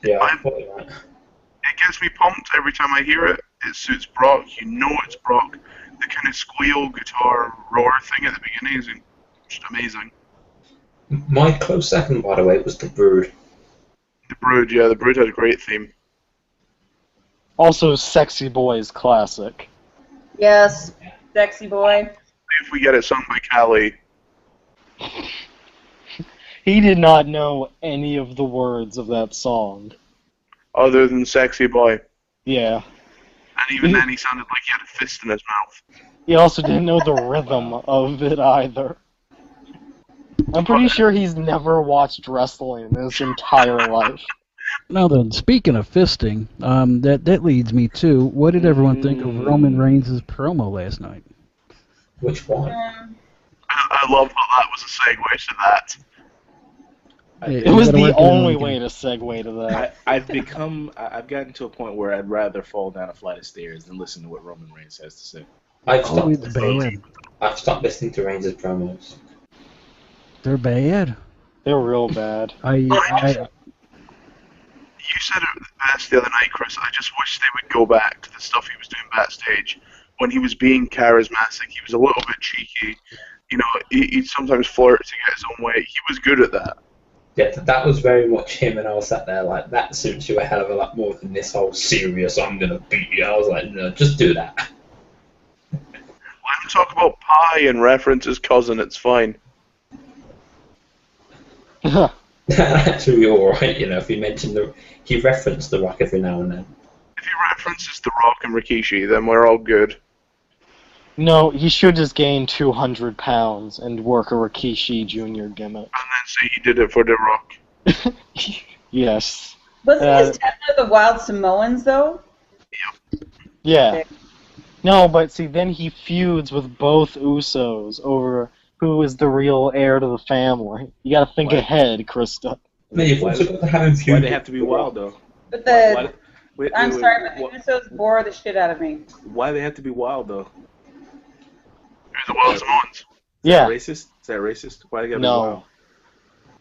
Yeah, I thought that. It gets me pumped every time I hear it. It suits Brock. You know it's Brock. The kind of squeal guitar roar thing at the beginning is just amazing. My close second, by the way, was The Brood. The Brood, yeah, The Brood had a great theme. Also, Sexy Boys classic. Yes, Sexy Boy. If we get it sung by Callie. He did not know any of the words of that song. Other than Sexy Boy. Yeah. And even then he sounded like he had a fist in his mouth. He also didn't know the rhythm of it either. I'm pretty sure he's never watched wrestling in his entire life. Now then, speaking of fisting, that leads me to, what did everyone think of Roman Reigns' promo last night? Which one? I love that was a segue to that. It was the only way to segue to that. I've gotten to a point where I'd rather fall down a flight of stairs than listen to what Roman Reigns has to say. I've it's bad. stopped listening to Reigns' promos. They're bad. They're real bad. You said it best the other night, Chris. I just wish they would go back to the stuff he was doing backstage. When he was being charismatic, he was a little bit cheeky. You know, he'd sometimes flirt to get his own way. He was good at that. Yeah, that was very much him, and I was sat there like, that suits you a hell of a lot more than this whole serious, I'm going to beat you. I was like, no, just do that. Let him talk about pie and reference his cousin, it's fine. Actually, you're alright, you know, if he referenced The Rock every now and then. If he references The Rock and Rikishi, then we're all good. No, he should just gain 200 pounds and work a Rikishi Jr. gimmick. And then say he did it for The Rock. Yes. Wasn't his tether the Wild Samoans, though? Yeah. Okay. No, but see, then he feuds with both Usos over who is the real heir to the family. You gotta think ahead, Krista. No, you've also got to have him feud. Why they have to be wild, though? But the Wait, I'm sorry, but the Usos bore the shit out of me. Why they have to be wild, though? Who's the Wild Samoans? Yeah. Is that racist? Why they gotta be No. wild?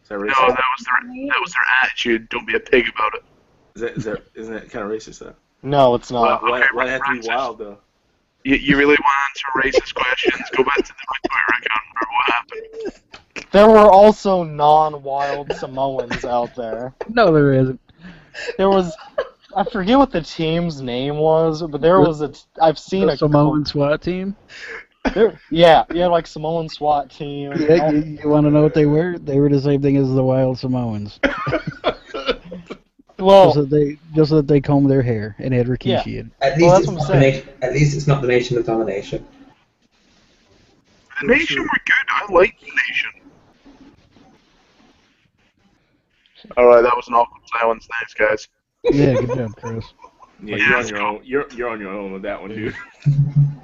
Is that No, racist? that was their attitude. Don't be a pig about it. Isn't that kind of racist, though? No, it's not. Why they have to be wild, though? You really want to answer racist questions? Go back to my Twitter account and remember what happened. There were also non-wild Samoans out there. No, there isn't. There was, I forget what the team's name was, but there was I've seen a Samoan SWAT team. Yeah, like Samoan SWAT team. Yeah, you want to know what they were? They were the same thing as the Wild Samoans. Well, just that they combed their hair and had Rikishi in. At least it's not the Nation of Domination. The Nation were good. I like the Nation. Alright, that was an awkward silence. Thanks, guys. Yeah, good job, Chris. Yeah, you're on your own. You're on your own with that one, dude.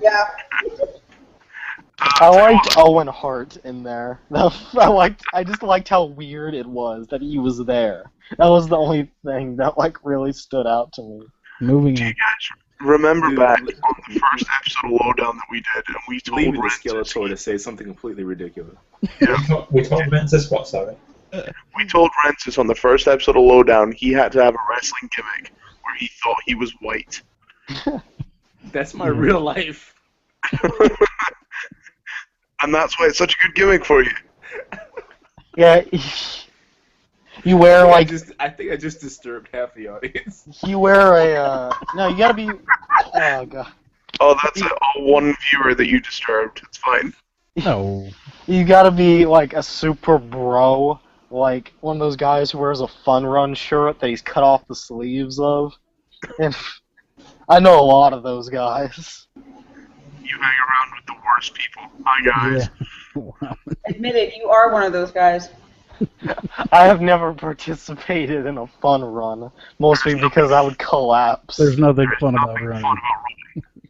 Yeah. I liked Owen Hart in there. I just liked how weird it was that he was there. That was the only thing that really stood out to me. Moving Do you on. guys remember back on the first episode of Lowdown that we did, and we told Leaving the Rensis Skeletor to say something completely ridiculous. We told Vince this what, sorry? We told Francis on the first episode of Lowdown he had to have a wrestling gimmick where he thought he was white. That's my real life. And that's why it's such a good gimmick for you. Yeah. You wear like. I think I just disturbed half the audience. You wear a. No, you gotta be. Oh god. Oh, that's one viewer that you disturbed. It's fine. No. You gotta be like a super bro, like one of those guys who wears a Fun Run shirt that he's cut off the sleeves of. And I know a lot of those guys. You hang around with the worst people. Hi, guys. Yeah. Admit it, you are one of those guys. I have never participated in a Fun Run, mostly because I would collapse. There's nothing fun about running.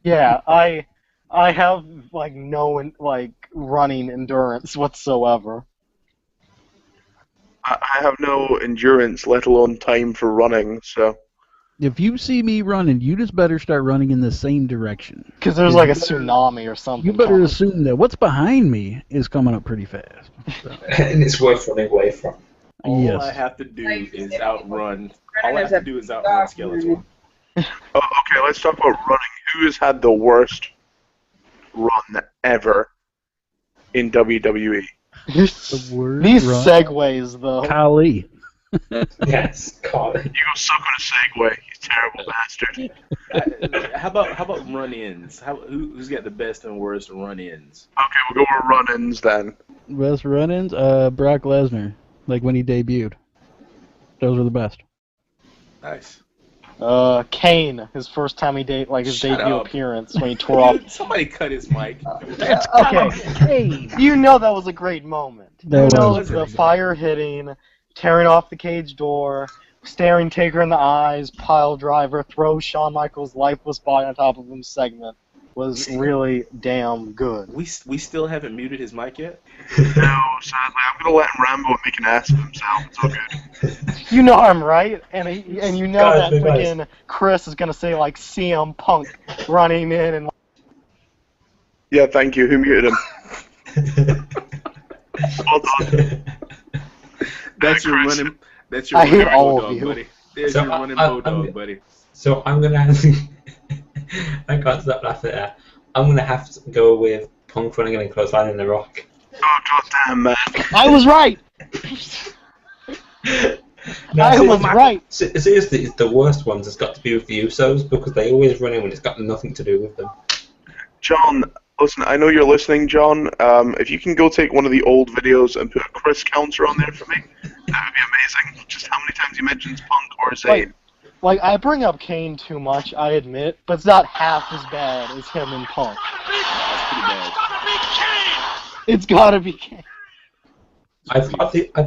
Yeah, I have like no like running endurance whatsoever. I have no endurance, let alone time for running, so... If you see me running, you just better start running in the same direction. Because there's like a tsunami or something. You better assume that what's behind me is coming up pretty fast. So. And it's worth running away from. All I have to do is outrun. All I have to do is outrun Skeletor. Okay, let's talk about running. Who has had the worst run ever in WWE? These run. segues, though. Kali. Yes, Colin. You go suck on a Segway, you terrible bastard. How about run-ins? Who's got the best and worst run-ins? Okay, we'll go with run-ins then. Best run-ins? Brock Lesnar. Like when he debuted. Those were the best. Nice. Kane, his first time his Shut debut up. appearance when he tore off. Somebody cut his mic. Okay, Kane. You know that was a great moment. That You know was the pretty good. fire hitting, tearing off the cage door, staring Taker in the eyes, pile driver, throw Shawn Michaels' lifeless body on top of him segment was really damn good. We still haven't muted his mic yet? No, sadly. I'm going to let him ramble and make an ass of himself. It's all good. You know I'm right, and you know God, that be nice. freaking Chris is gonna say like CM Punk running in and. Yeah, thank you. Who muted him? Well done. That's your Chris. running. That's your I running hate all of bulldog, you. buddy. There's So your running I'm- bulldog, buddy. So I'm gonna. I can't stop laughing at that. I'm gonna have to go with Punk running in a clothesline in the Rock. Oh, goddamn, man. I was right. No, I was seriously, right. Seriously, the worst ones has got to be with the Usos because they always run in when it's got nothing to do with them. John, listen, I know you're listening, John. If you can go take one of the old videos and put a Chris counter on there for me, that would be amazing. Just how many times he mentions Punk or Zayn. Like I bring up Kane too much, I admit, but it's not half as bad as him and Punk. That's pretty bad. It's gotta be Kane. I've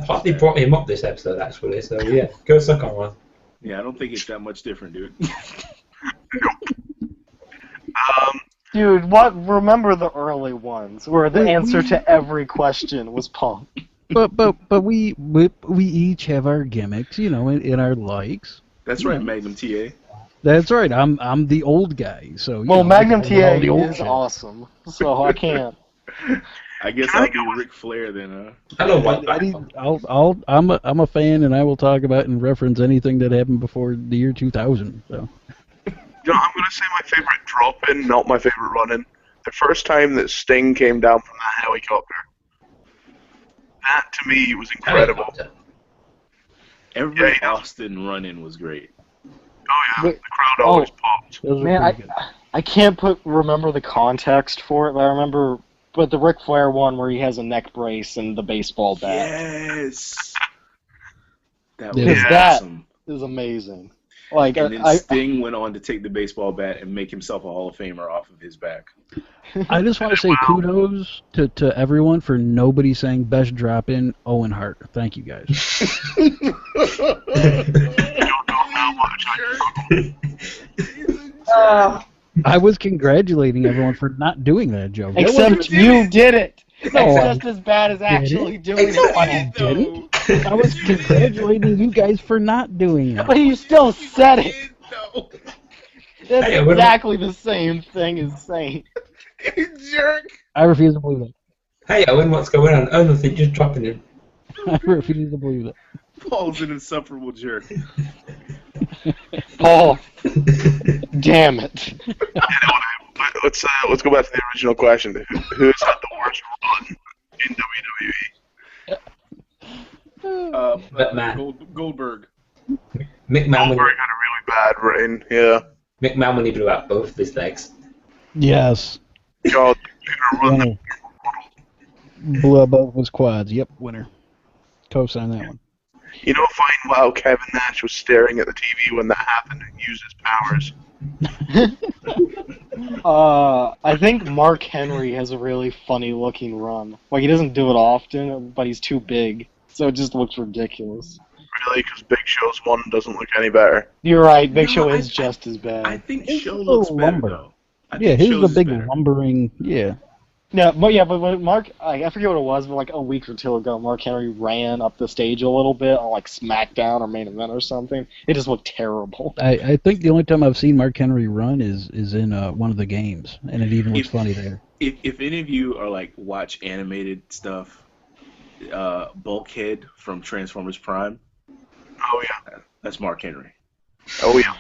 hardly brought him up this episode actually, so yeah, go suck on one. Yeah, I don't think it's that much different, dude. Dude, remember the early ones where the answer to every question was Punk. But we each have our gimmicks, you know, in our likes. That's right, Magnum TA. That's right. I'm the old guy, so you Well, know, Magnum all TA the old is shit. awesome, so I can't. I guess I'll be Ric Flair then, I don't want I'm a fan, and I will talk about and reference anything that happened before the year 2000. So. You know, I'm going to say my favorite drop-in, not my favorite run-in. The first time that Sting came down from that helicopter. That, to me, was incredible. Every Yeah. Austin run-in was great. Oh, yeah. Wait. The crowd always popped. Those are Man, pretty good. I can't remember the context for it, but I remember the Ric Flair one where he has a neck brace and the baseball bat. Yes! That Yeah. was That- awesome. It was amazing. Like And then I Sting went on to take the baseball bat and make himself a Hall of Famer off of his back. I just want to say kudos to everyone for nobody saying best drop in Owen Hart. Thank you guys. You don't know how much I I was congratulating everyone for not doing that joke. That except wasn't- you did it. No, It's just as bad as actually doing No, I it. didn't. I was congratulating you guys for not doing it. But you still said it. No. That's Hey, what exactly the same thing as saying. Jerk! I refuse to believe it. Hey Owen, what's going on? Oh nothing, just dropping him. I refuse to believe it. Paul's an insufferable jerk. Paul, damn it. Let's go back to the original question. Who's had the worst run in WWE? Goldberg. McMahon Goldberg had a really bad reign. Yeah. McMahon when he blew out both of his legs. Yes. God, Winner. Blew up both of his quads. Yep, winner. Co-sign that one. You know, fine. Wow, Kevin Nash was staring at the TV when that happened and used his powers. I think Mark Henry has a really funny looking run. Like, he doesn't do it often, but he's too big, so it just looks ridiculous. Really, because Big Show's one doesn't look any better. You're right, Big Show is just as bad. I think He's Show a looks little better, lumber. though. Yeah, he's the big lumbering. Yeah. But Mark, I forget what it was, but like a week or two ago, Mark Henry ran up the stage a little bit on like SmackDown or Main Event or something. It just looked terrible. I think the only time I've seen Mark Henry run is in one of the games, and it even looks funny there. If any of you are like watch animated stuff, Bulkhead from Transformers Prime. Oh yeah, that's Mark Henry. Oh yeah.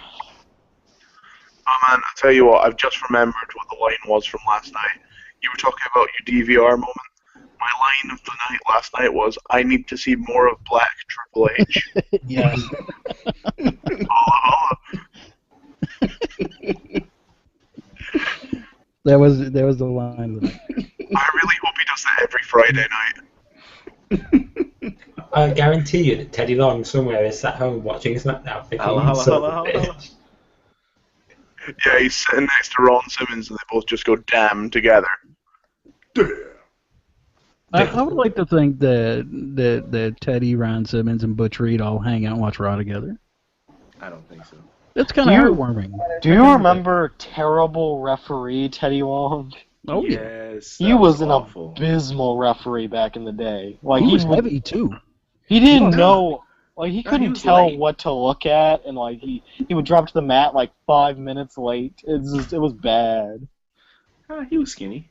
Oh man, I tell you what, I've just remembered what the line was from last night. You were talking about your DVR moment. My line of the night last night was, I need to see more of Black Triple H. Yes. Holla, That was the line. I really hope he does that every Friday night. I guarantee you that Teddy Long somewhere is at home watching SmackDown thinking, Holla. Yeah, he's sitting next to Ron Simmons and they both just go damn together. I would like to think that Teddy, Ron Simmons, and Butch Reed all hang out and watch Raw together. I don't think so. That's kind of heartwarming. Do you remember terrible referee Teddy Long? Oh yes. He was awful. An abysmal referee back in the day. Like he was heavy too. He didn't know. Like he No, couldn't he tell late. what to look at, and like he would drop to the mat like 5 minutes late. It was bad. He was skinny.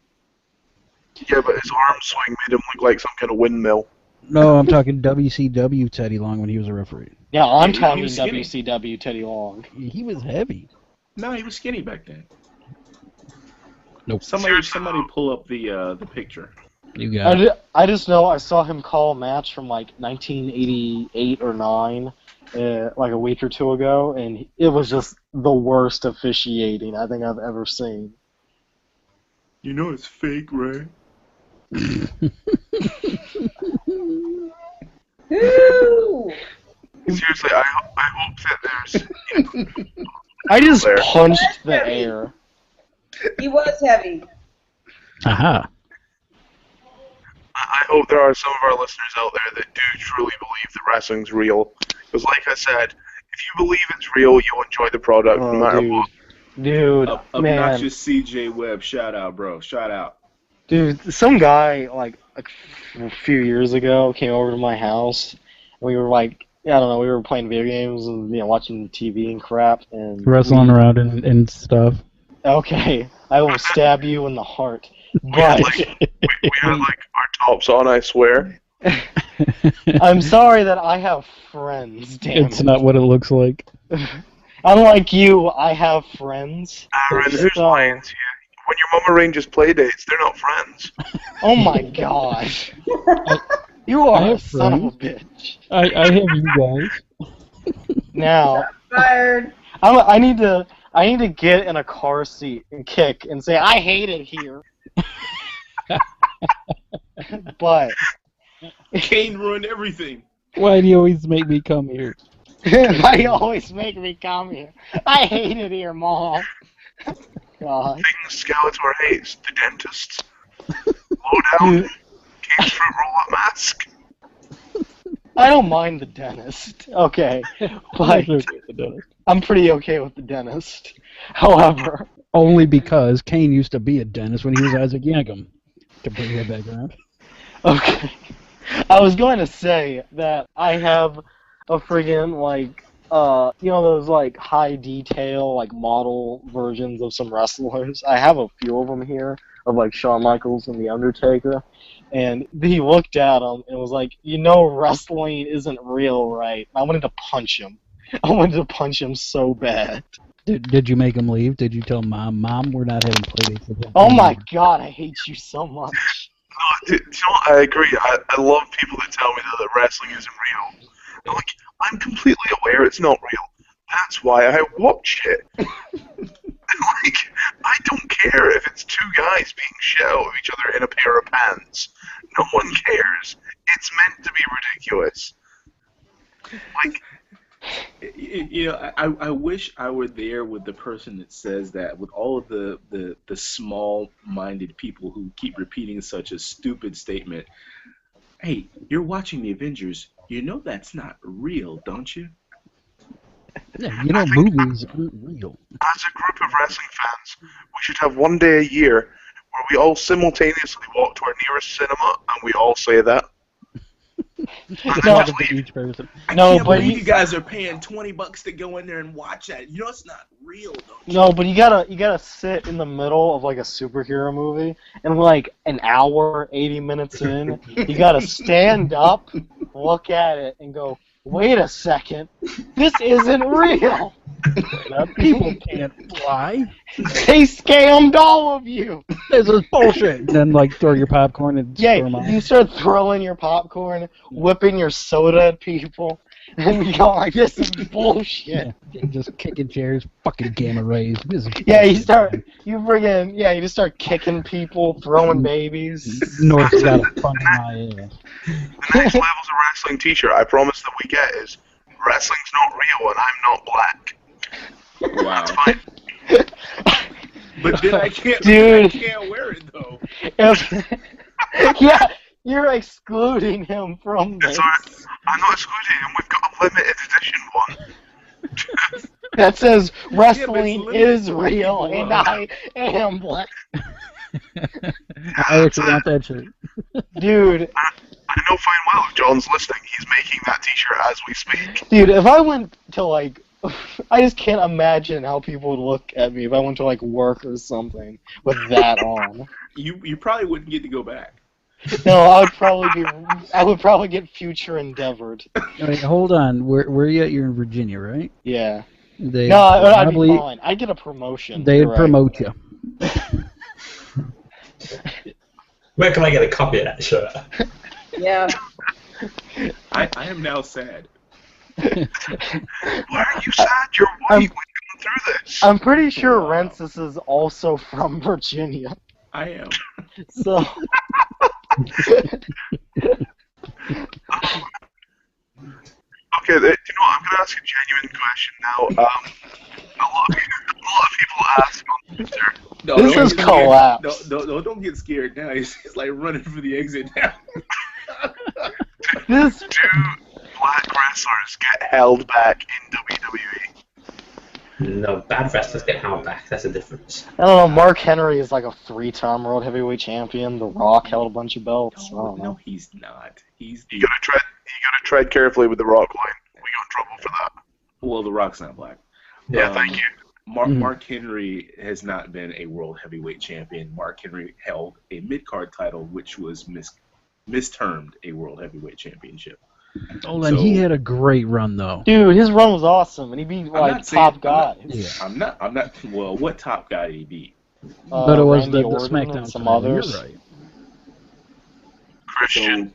Yeah, but his arm swing made him look like some kind of windmill. No, I'm talking WCW Teddy Long when he was a referee. Yeah, I'm he talking was skinny. WCW Teddy Long. He was heavy. No, he was skinny back then. Nope. Somebody pull up the picture. You got it. I just know I saw him call a match from like 1988 or 9, like a week or two ago, and it was just the worst officiating I think I've ever seen. You know it's fake, right? Ooh. Seriously, I hope that there's... I just There. punched the air. He was heavy. Aha. I hope there are some of our listeners out there that do truly believe that wrestling's real. Because like I said, if you believe it's real, you'll enjoy the product no matter what. Dude, man. Obnoxious CJ Webb, shout out, bro. Shout out. Dude, some guy, like, a few years ago came over to my house, and we were, like, I don't know, we were playing video games and, watching TV and crap, and... Wrestling around and stuff. Okay, I will stab you in the heart. We had, But... we had, like, our tops on, I swear. I'm sorry that I have friends, damn It's it. not what it looks like. Unlike you, I have friends. Aaron, who's So- lying to you? When your mum arranges play dates, they're not friends. Oh my gosh. You I are a have son of a friends. bitch. I have you guys. Now, Fired. I need to get in a car seat and kick and say, I hate it here. But... Kane ruined everything. Why do you always make me come here? Why you always make me come here? I hate it here, Mom. God. Things Skeletor hates, the dentists. Lowdown, Kane's fruit roll-up mask. I don't mind the dentist, okay, but I'm pretty okay with the dentist. However, Only because Kane used to be a dentist when he was Isaac Yankem. To bring that back around. okay, I was going to say that I have a friggin' those like high detail like model versions of some wrestlers. I have a few of them here, of like Shawn Michaels and The Undertaker, and he looked at him and was like, "You know, wrestling isn't real, right?" And I wanted to punch him. I wanted to punch him so bad. Did you make him leave? Did you tell Mom, we're not having playdates with him? Oh my God, I hate you so much. No, I agree. I love people that tell me that wrestling isn't real. I'm like, I'm completely aware it's not real. That's why I watch it. Like, I don't care if it's two guys being shit out of each other in a pair of pants. No one cares. It's meant to be ridiculous. Like, you know, I wish I were there with the person that says that, with all of the small-minded people who keep repeating such a stupid statement. Hey, you're watching the Avengers. You know that's not real, don't you? Yeah, you know, movies aren't real. As a group of wrestling fans, we should have one day a year where we all simultaneously walk to our nearest cinema and we all say that. No, Each person. I No, can't but believe you guys are paying $20 to go in there and watch that. You know it's not real, don't you? No, but you gotta sit in the middle of like a superhero movie, and like an hour, 80 minutes in, you gotta stand up, look at it, and go, "Wait a second, this isn't real. People can't fly. They scammed all of you." This is bullshit. And then, like, throw your popcorn and Yeah, storm off. you start throwing your popcorn, whipping your soda at people, and you go like, "This is bullshit." Yeah, just kicking chairs, fucking gamma rays. This is Yeah, you bullshit, you just start kicking people, throwing babies. man. North's got a fun in my ass. The next levels of wrestling t-shirt I promise that we get is, wrestling's not real and I'm not black. Wow. Fine. But then I can't wear it though. Yeah, you're excluding him from this. It's alright. I'm not excluding him. We've got a limited edition one. That says wrestling limited is to real people. and I am black. I actually want that shirt. Dude, I know fine well if John's listening, he's making that t-shirt as we speak. dude, if I went to like, I just can't imagine how people would look at me if I went to like work or something with that on. You probably wouldn't get to go back. No, I would probably get future endeavored. Wait, hold on. Where are you at? You're in Virginia, right? Yeah. They No, I'd probably be fine. I'd get a promotion. they'd You're right. promote you. Where can I get a copy of that shirt? Yeah. I am now sad. Why are you sad? Your wife went through this. I'm pretty sure Wow. Rensis is also from Virginia. I am. So. Okay, you know what? I'm gonna ask a genuine question now. A lot of people ask on Twitter. No, This don't is get scared. collapse. No, don't get scared now. He's like running for the exit now. This. Do black wrestlers get held back in WWE? No, bad wrestlers get held back. That's the difference. I don't know. Mark Henry is like a 3-time world heavyweight champion. The Rock held a bunch of belts. I don't know. No, he's not. He's You gotta tread carefully with the Rock line. We got in trouble for that. well, The Rock's not black. Yeah, thank you. Mark Henry has not been a world heavyweight champion. Mark Henry held a mid-card title, which was mistermed a world heavyweight championship. Oh, and he had a great run though. Dude, his run was awesome, and he beat like not saying- top guys. Yeah. I'm not. Well, what top guy did he beat? But it was Randy the Orton SmackDown and some title, others. You're right. Christian.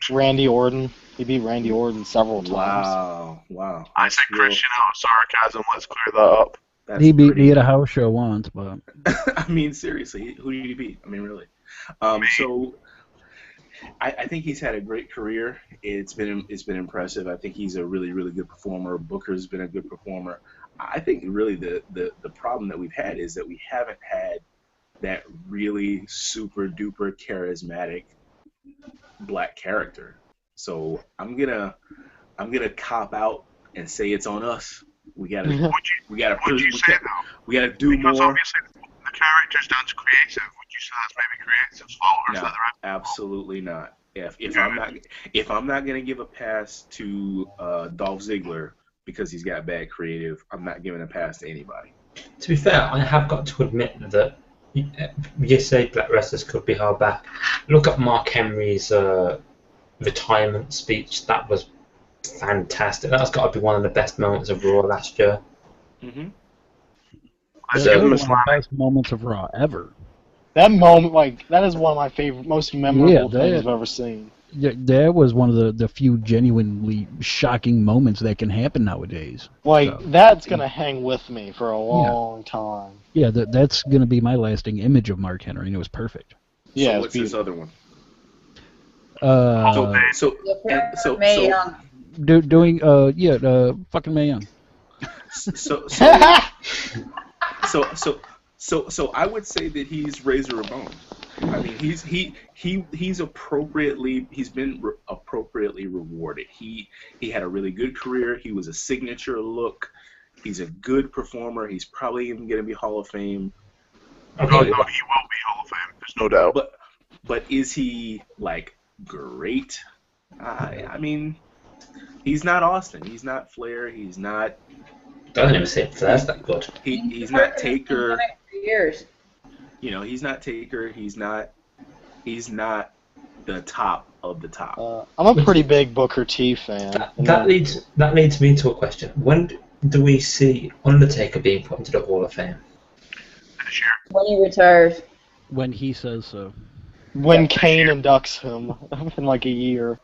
Randy Orton. He beat Randy Orton several times. Wow. I said That's real- Christian out of sarcasm. Let's clear that up. that's He beat pretty- me at a house show once, but I mean, seriously, who did he beat? I mean, really. So, I think he's had a great career. It's been impressive. I think he's a really, really good performer. Booker's been a good performer. I think really the problem that we've had is that we haven't had that really super duper charismatic black character. So I'm gonna cop out and say it's on us. We gotta Would you say though? we gotta do Because more. obviously the character's down to creative. Would you say that's maybe creative's fault, or is No, that the right? absolutely not. If I'm not gonna give a pass to Dolph Ziggler because he's got bad creative, I'm not giving a pass to anybody. To be fair, I have got to admit that you say black wrestlers could be held back. Look at Mark Henry's retirement speech. That was fantastic. That's got to be one of the best moments of Raw last year. Mm-hmm. That So- was one of the best moments of Raw ever. That moment, like, that is one of my favorite, most memorable Yeah, things I've ever seen. Yeah, that was one of the few genuinely shocking moments that can happen nowadays. Like, So, that's gonna hang with me for a long time. yeah, that's going to be my lasting image of Mark Henry, and it was perfect. Yeah, So it's what's this beautiful. other one? Mae Young. Fucking Mae Young. So I would say that he's Razor Ramon. I mean, he's been appropriately rewarded. He had a really good career. He was a signature look. He's a good performer. He's probably even going to be Hall of Fame. Oh, no, he will be Hall of Fame. There's no doubt. But is he like great? I mean, he's not Austin. He's not Flair. He's not. Don't even say Flair's that good. He's not Taker. Years. You know, he's not Taker. He's not the top of the top. I'm a pretty big Booker T fan. That leads me to a question. When do we see Undertaker being put into the Hall of Fame? This year. When he retires. When he says so. When Kane inducts him in like a year.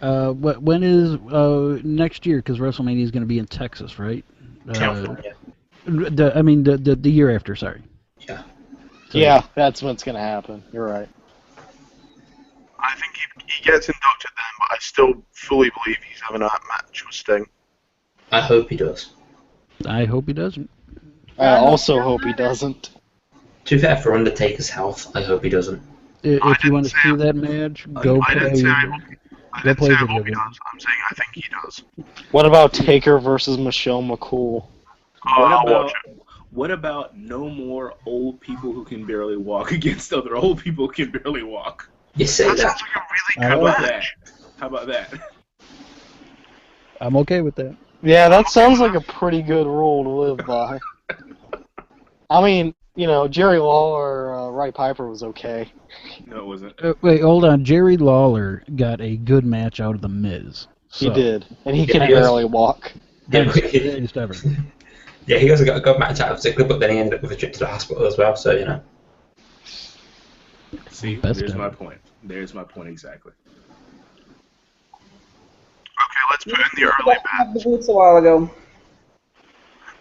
When is next year? Because WrestleMania is going to be in Texas, right? California. The year after. Sorry. Yeah. So, Yeah, that's when it's gonna happen. You're right. I think he gets inducted then, but I still fully believe he's having a match with Sting. I hope he does. I hope he doesn't. I also hope he doesn't. To be fair, for Undertaker's health, I hope he doesn't. If you want to see that match, go I didn't play. say I play hope video he games. does. I'm saying I think he does. What about Taker versus Michelle McCool? I'll watch it. What about no more old people who can barely walk against other old people who can barely walk? You say That that. sounds like a How really good about that? match. How about that? I'm okay with that. Yeah, that sounds like a pretty good rule to live by. I mean, Jerry Lawler, Ray Piper was okay. No, it wasn't. Wait, hold on. Jerry Lawler got a good match out of The Miz. He So, did, and he Yeah, can he was- barely walk. Yeah, That's the greatest ever. yeah, he also got a good match out of Ziggler, but then he ended up with a trip to the hospital as well, so, See, Best there's ever. my point. There's my point exactly. Okay, let's put in the early The bets. boots a while ago.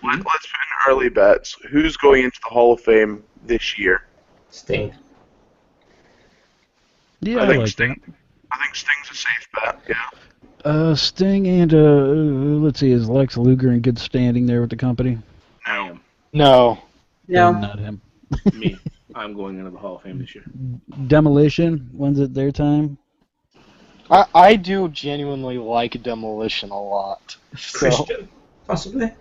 Let's put in early bets. Who's going into the Hall of Fame this year? Sting. Yeah, I I think like Sting. that. I think Sting's a safe bet. Yeah. Sting and let's see, is Lex Luger in good standing there with the company? I am. No. No. Not him. Me. I'm going into the Hall of Fame this year. Demolition. When's it their time? I do genuinely like Demolition a lot. So, Christian, possibly.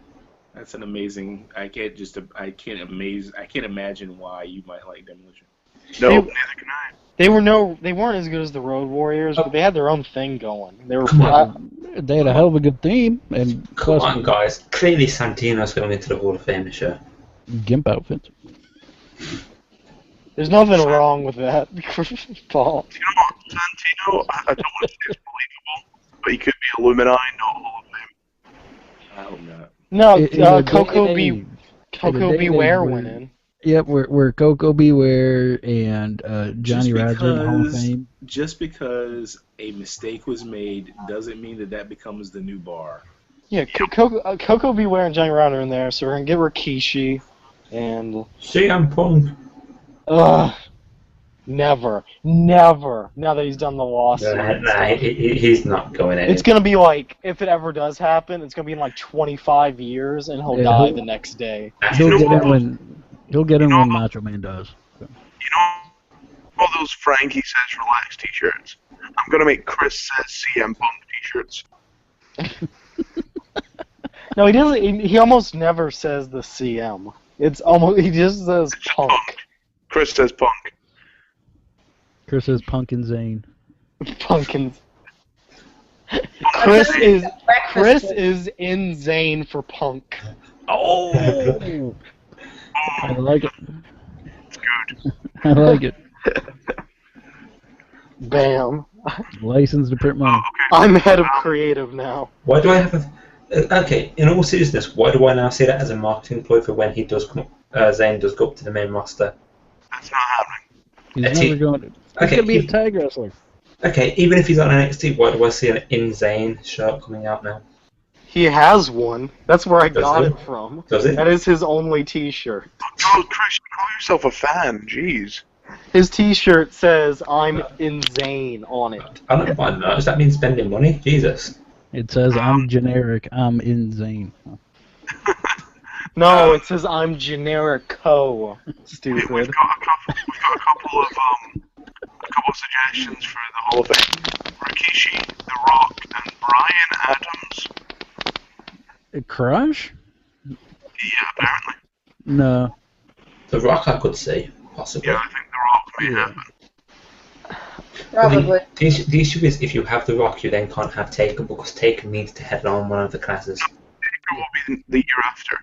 That's an amazing. I can't imagine why you might like Demolition. No, They- neither can I. they weren't as good as the Road Warriors, but they had their own thing going. They were. Come on. They had a hell of a good theme, and Come plus on, guys. Clearly Santino's going into the Hall of Fame this year. gimp outfits. There's nothing wrong with that, Paul. You know what, Santino? I don't want to say it's believable, but he could be Illuminati, not Hall of Fame. I hope not. No, In a day Coco and B. age- Coco day and Beware age went where- in. Yep, where Coco Beware and Johnny Rodz are in the Hall of Fame. Just because a mistake was made doesn't mean that becomes the new bar. Yeah, Coco Beware and Johnny Rod are in there, so we're gonna get Rikishi, and CM Punk. never. Now that he's done the lawsuit, He's not going in. it's gonna be like, if it ever does happen, it's gonna be in like 25 years, and he'll Yeah, die he'll- the next day. He'll get in when Macho Man does. You know all those Frankie Says Relax t-shirts? I'm going to make Chris Says CM Punk t-shirts. No, he doesn't. He almost never says the CM. He just says Punk. Chris Says Punk. Chris says Punk and Zane. Pumpkins. Chris is in Zane for Punk. Oh! I like it. It's good. good. I like it. Bam. License to print money. I'm head of creative now. Why do I have a... Okay, in all seriousness, why do I now see that as a marketing ploy for when he does come Zayn does go up to the main roster? That's not happening. He's never going to... He's going to be a tag wrestler. Okay, even if he's on NXT, why do I see an In Zayn shirt coming out now? He has one. That's where I got it? it from. Does it? That is his only T-shirt. Oh, Chris, call yourself a fan. Jeez. His T-shirt says "I'm insane" on it. I don't mind that. Does that mean spending money? Jesus. It says, I'm generic, I'm insane. No, it says "I'm generico." Stupid. We've got a couple of suggestions for the Hall of Fame. Rikishi, The Rock, and Brian Adams. Crush? Yeah, apparently. No. The Rock I could see, possibly. Yeah, I think The Rock may happen. Probably. The issue is if you have The Rock, you then can't have Taker because Taker needs to headline one of the classes. Taker will be the year after.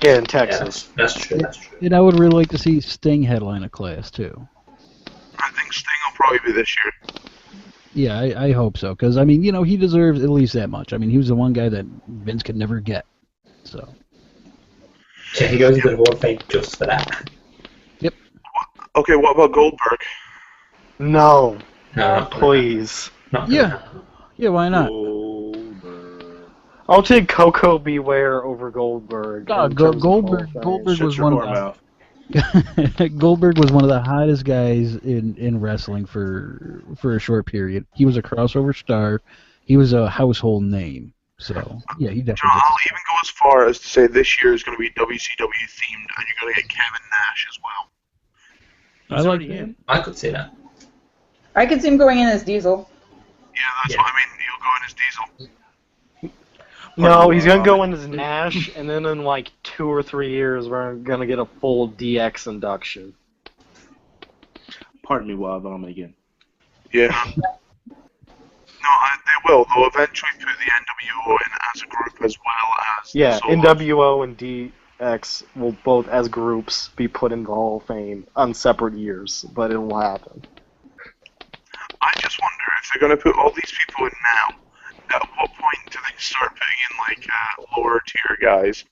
Yeah, in Yeah, Texas. that's true. That's true. And I would really like to see Sting headline a class, too. I think Sting will probably be this year. Yeah, I hope so. Because, I mean, he deserves at least that much. I mean, he was the one guy that Vince could never get. So. Yeah, he goes into the Hall of Fame just for that. Yep. Okay, what about Goldberg? No, No, please. not Yeah. Yeah, why not? I'll take Coco Beware over Goldberg. No, in terms of Goldberg Hall of Fame. was Shut your one whore of mouth. Goldberg was one of the hottest guys in wrestling for a short period. He was a crossover star. He was a household name. So yeah, he definitely. I'll even go as far as to say this year is going to be WCW themed, and you're going to get Kevin Nash as well. I like that. I could see that. I could see him going in as Diesel. Yeah, that's what I mean. He'll go in as Diesel. No, he's gonna go in as Nash, and then in like 2 or 3 years, we're gonna get a full DX induction. Pardon me while I vomit again. Yeah. No, they will. They'll eventually put the NWO in as a group as well as Yeah, the solos. NWO and DX will both, as groups, be put in the Hall of Fame on separate years, but it will happen. I just wonder if they're going to put all these people in now. At what point do they start putting in like lower tier guys?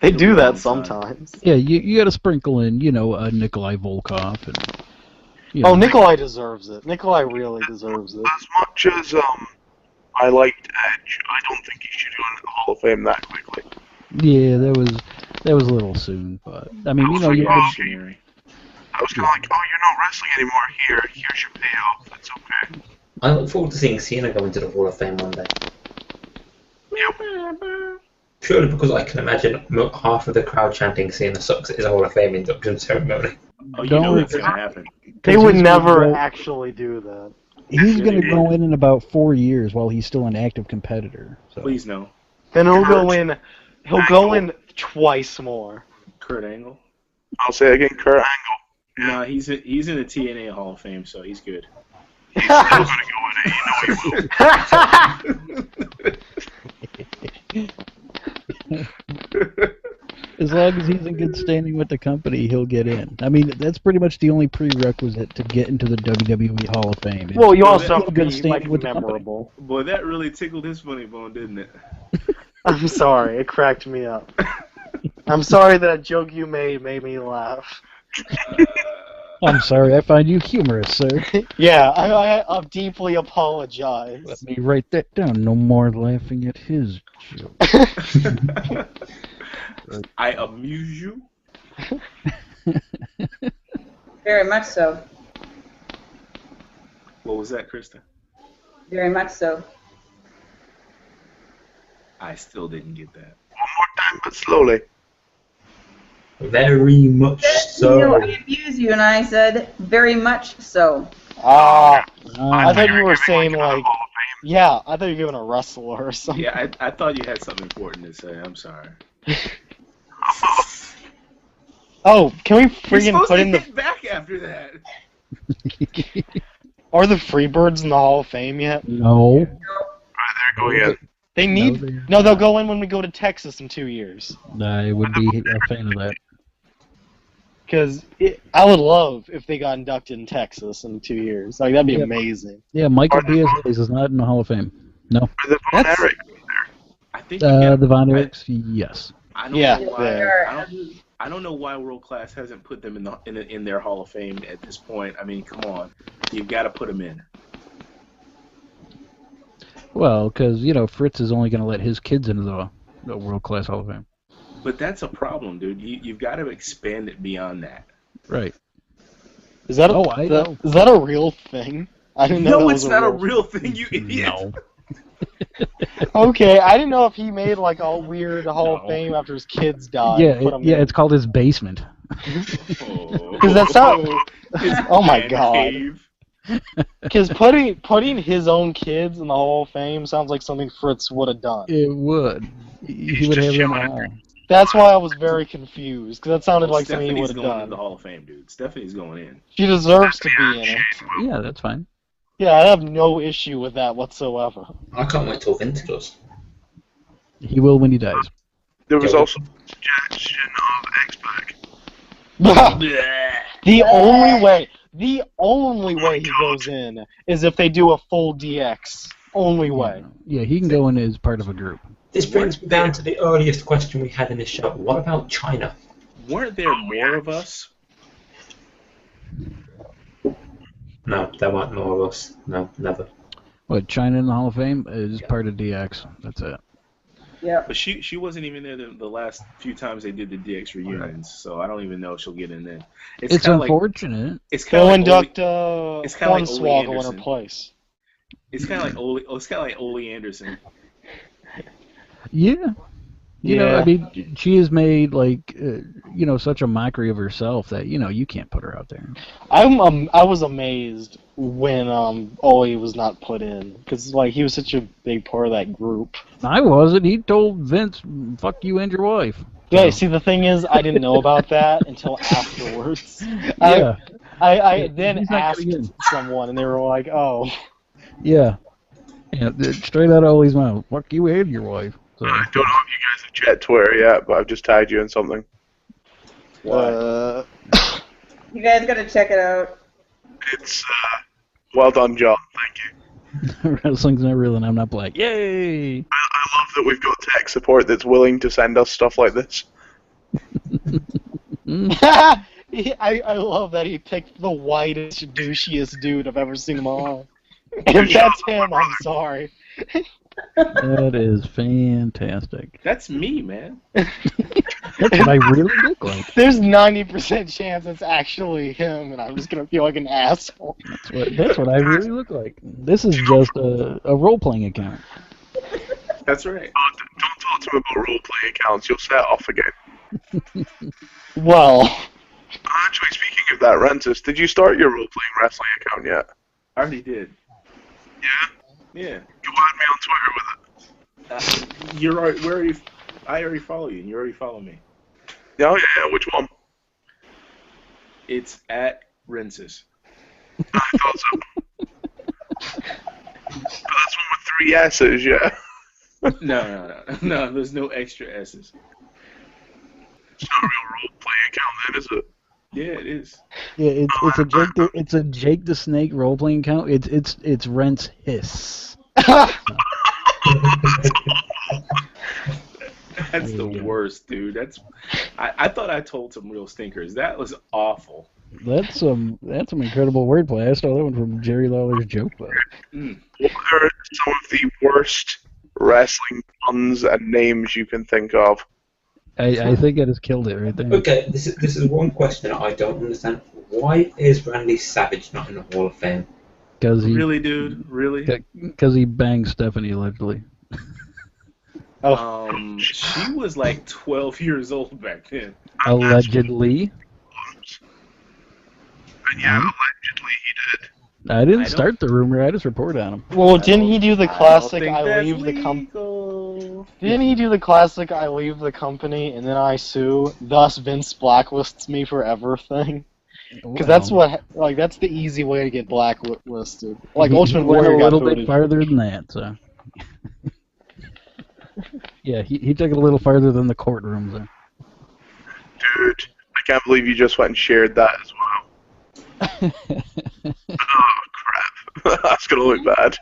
They do It'll that be sometimes. Yeah, you got to sprinkle in, Nikolai Volkov and. Oh, Nikolai deserves it. Nikolai really deserves it. As much as I liked Edge, I don't think he should go into the Hall of Fame that quickly. Yeah, that was a little soon, but I mean, you Okay. would. I was kind of like, oh, you're not wrestling anymore. Here's your payoff. It's okay. I look forward to seeing Cena go into the Hall of Fame one day. Yep. Purely because I can imagine half of the crowd chanting Cena sucks at his Hall of Fame induction ceremony. Oh, you Don't know worry. that's gonna happen. They would he's never gonna go- actually do that. He's going to go in about 4 years while he's still an active competitor. So. Please no. Then he'll go in. He'll go in twice more. Kurt Angle. I'll say again, Kurt Angle. No, he's in the TNA Hall of Fame, so he's good. He's still going to go in it. You know he will. As long as he's in good standing with the company, he'll get in. I mean, that's pretty much the only prerequisite to get into the WWE Hall of Fame. Well, you Well, also that- have to good be standing like with the company. memorable. Boy, that really tickled his funny bone, didn't it? I'm sorry, it cracked me up. I'm sorry that joke you made me laugh. I'm sorry, I find you humorous, sir. Yeah, I deeply apologize. Let me write that down. No more laughing at his joke. I amuse you. Very much so. What was that, Krista? Very much so. I still didn't get that. One more time, but slowly. Very much so. I abused you, and I said, very much so. I Ah, thought you were giving, saying another like, Hall of Fame. yeah, I thought you were giving a wrestler or something. Yeah, I thought you had something important to say. I'm sorry. Oh, can we You're freaking supposed put to in the? get back after that. Are the Freebirds in the Hall of Fame yet? no. Right, there going in. They need. they're No, they'll go in when we go to Texas in 2 years. I would be a fan of that. Because I would love if they got inducted in Texas in 2 years. Like, that'd be amazing. Yeah, Michael B.S. Hayes is not in the Hall of Fame. No. Are the Von That's- Erich? I think you get The Von Erichs, yes. I don't Yeah, know why. yeah. I don't know why World Class hasn't put them in their Hall of Fame at this point. I mean, come on, you've got to put them in. Well, because, Fritz is only going to let his kids into the World Class Hall of Fame. But that's a problem, dude. You've got to expand it beyond that. Right. Is that is that a real thing? I didn't know. No, that it's was not a real thing, you idiot. No. Okay, I didn't know if he made like a weird Hall of Fame after his kids died. Yeah, it's called his basement. Because that's not. Oh my god. Cave. Because putting his own kids in the Hall of Fame sounds like something Fritz would have done. It would. He would have them all. That's why I was very confused, because that sounded like something he Stephanie's would have going done. in the Hall of Fame, dude. Stephanie's going in. She deserves to be in it. Yeah, that's fine. Yeah, I have no issue with that whatsoever. I can't wait till Vince does. He will when he dies. There was also a suggestion of X-Pac. The only way he goes in is if they do a full DX. Only way. Yeah, he can go in as part of a group. This brings me down to the earliest question we had in this show. What about China? Weren't there more of us? No, there weren't more of us. No, never. What, China in the Hall of Fame is part of DX. That's it. Yeah. But she wasn't even there the last few times they did the DX reunions, so I don't even know if she'll get in there. It's kinda unfortunate. Like, it's kind They'll of like induct it's kinda like Ole Hornswoggle in her Anderson. place. It's kind of like Ole. It's kind of like Ole Anderson. Yeah. You know, I mean, she has made, such a mockery of herself that, you can't put her out there. I was amazed when Ole was not put in, because he was such a big part of that group. I wasn't. He told Vince, fuck you and your wife. Yeah, see, the thing is, I didn't know about that until afterwards. Yeah. I then He's not asked getting in. someone, and they were like, oh. Yeah. Yeah, straight out of Ole's mouth. Fuck you and your wife. So. I don't know if you guys have checked Twitter yet, but I've just tagged you in something. You guys gotta check it out. It's, well done, John. Thank you. Wrestling's not real and I'm not black. Yay! I love that we've got tech support that's willing to send us stuff like this. I love that he picked the whitest, douchiest dude I've ever seen in my life. If that's him, I'm sorry. That is fantastic. That's me, man. That's what I really look like. There's 90% chance it's actually him, and I'm just gonna feel like an asshole. That's what I really look like. This is just a role-playing account. That's right. Oh, don't talk to him about role-playing accounts. You'll set off again. Well, Actually, speaking of that, Rentis, did you start your role-playing wrestling account yet? I already did. Yeah? Yeah. You add me on Twitter with it. You're already. I already follow you, and you already follow me. Oh, yeah, which one? It's at Rensis. I thought so. But that's one with 3 S's, yeah? No. There's no extra S's. It's not a real role-playing account then, is it? Yeah, it is. Yeah, it's a Jake the Snake role-playing account. It's Rent's Hiss. That's the worst, dude. I thought I told some real stinkers. That was awful. That's some incredible wordplay. I stole that one from Jerry Lawler's joke book. What are some of the worst wrestling puns and names you can think of? I think I just killed it right there. Okay, this is one question I don't understand. Why is Randy Savage not in the Hall of Fame? Really, dude? Really? Because he banged Stephanie allegedly. She was like 12 years old back then. Allegedly. And yeah, allegedly he did. I didn't start the rumor. I just reported on him. well, didn't he do the classic I leave the company? Didn't he do the classic I leave the company and then I sue, thus Vince blacklists me forever thing? Because that's that's the easy way to get blacklisted. Like Ultimate he went Warrior a got little bit booted. farther than that, so. Yeah, he took it a little farther than the courtrooms there. Dude, I can't believe you just went and shared that as well. Oh crap! That's gonna look bad.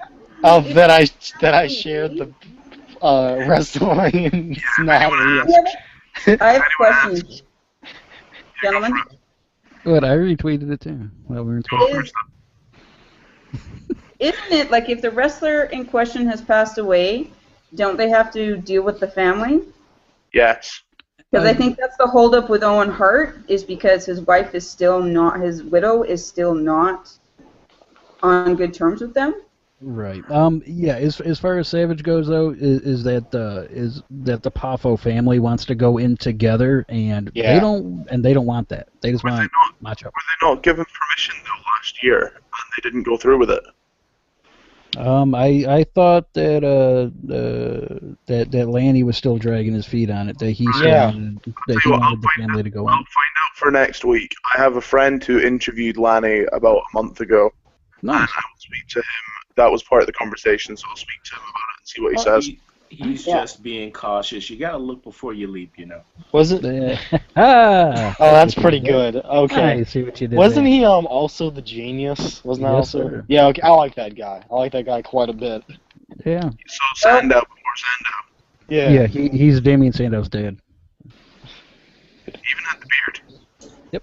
Oh, that I shared the wrestling and it's not real. I have a question, gentlemen. What? I retweeted it too. Well, we were supposed Isn't it like if the wrestler in question has passed away, don't they have to deal with the family? Yes. Because I think that's the holdup with Owen Hart, is because his wife is still not, his widow is still not on good terms with them. Right. Yeah. As far as Savage goes, though, is that the Poffo family wants to go in together, and they don't want that. They just want Macho. Were they not given permission though last year, and they didn't go through with it? I thought that that Lanny was still dragging his feet on it. That he still wanted the family to go in. I'll find out for next week. I have a friend who interviewed Lanny about a month ago. Nice. And I will speak to him. That was part of the conversation, so I'll speak to him about it and see what he says. He's just being cautious. You gotta look before you leap, you know. Was it? Oh, that's pretty good. Okay. I see what you did. Wasn't there. he also the genius? Wasn't that Yes, also? sir. Yeah. Okay. I like that guy. I like that guy quite a bit. Yeah. So Sandow before Sandow. Yeah. Yeah. He's Damien Sandow's dad. Even had the beard. Yep.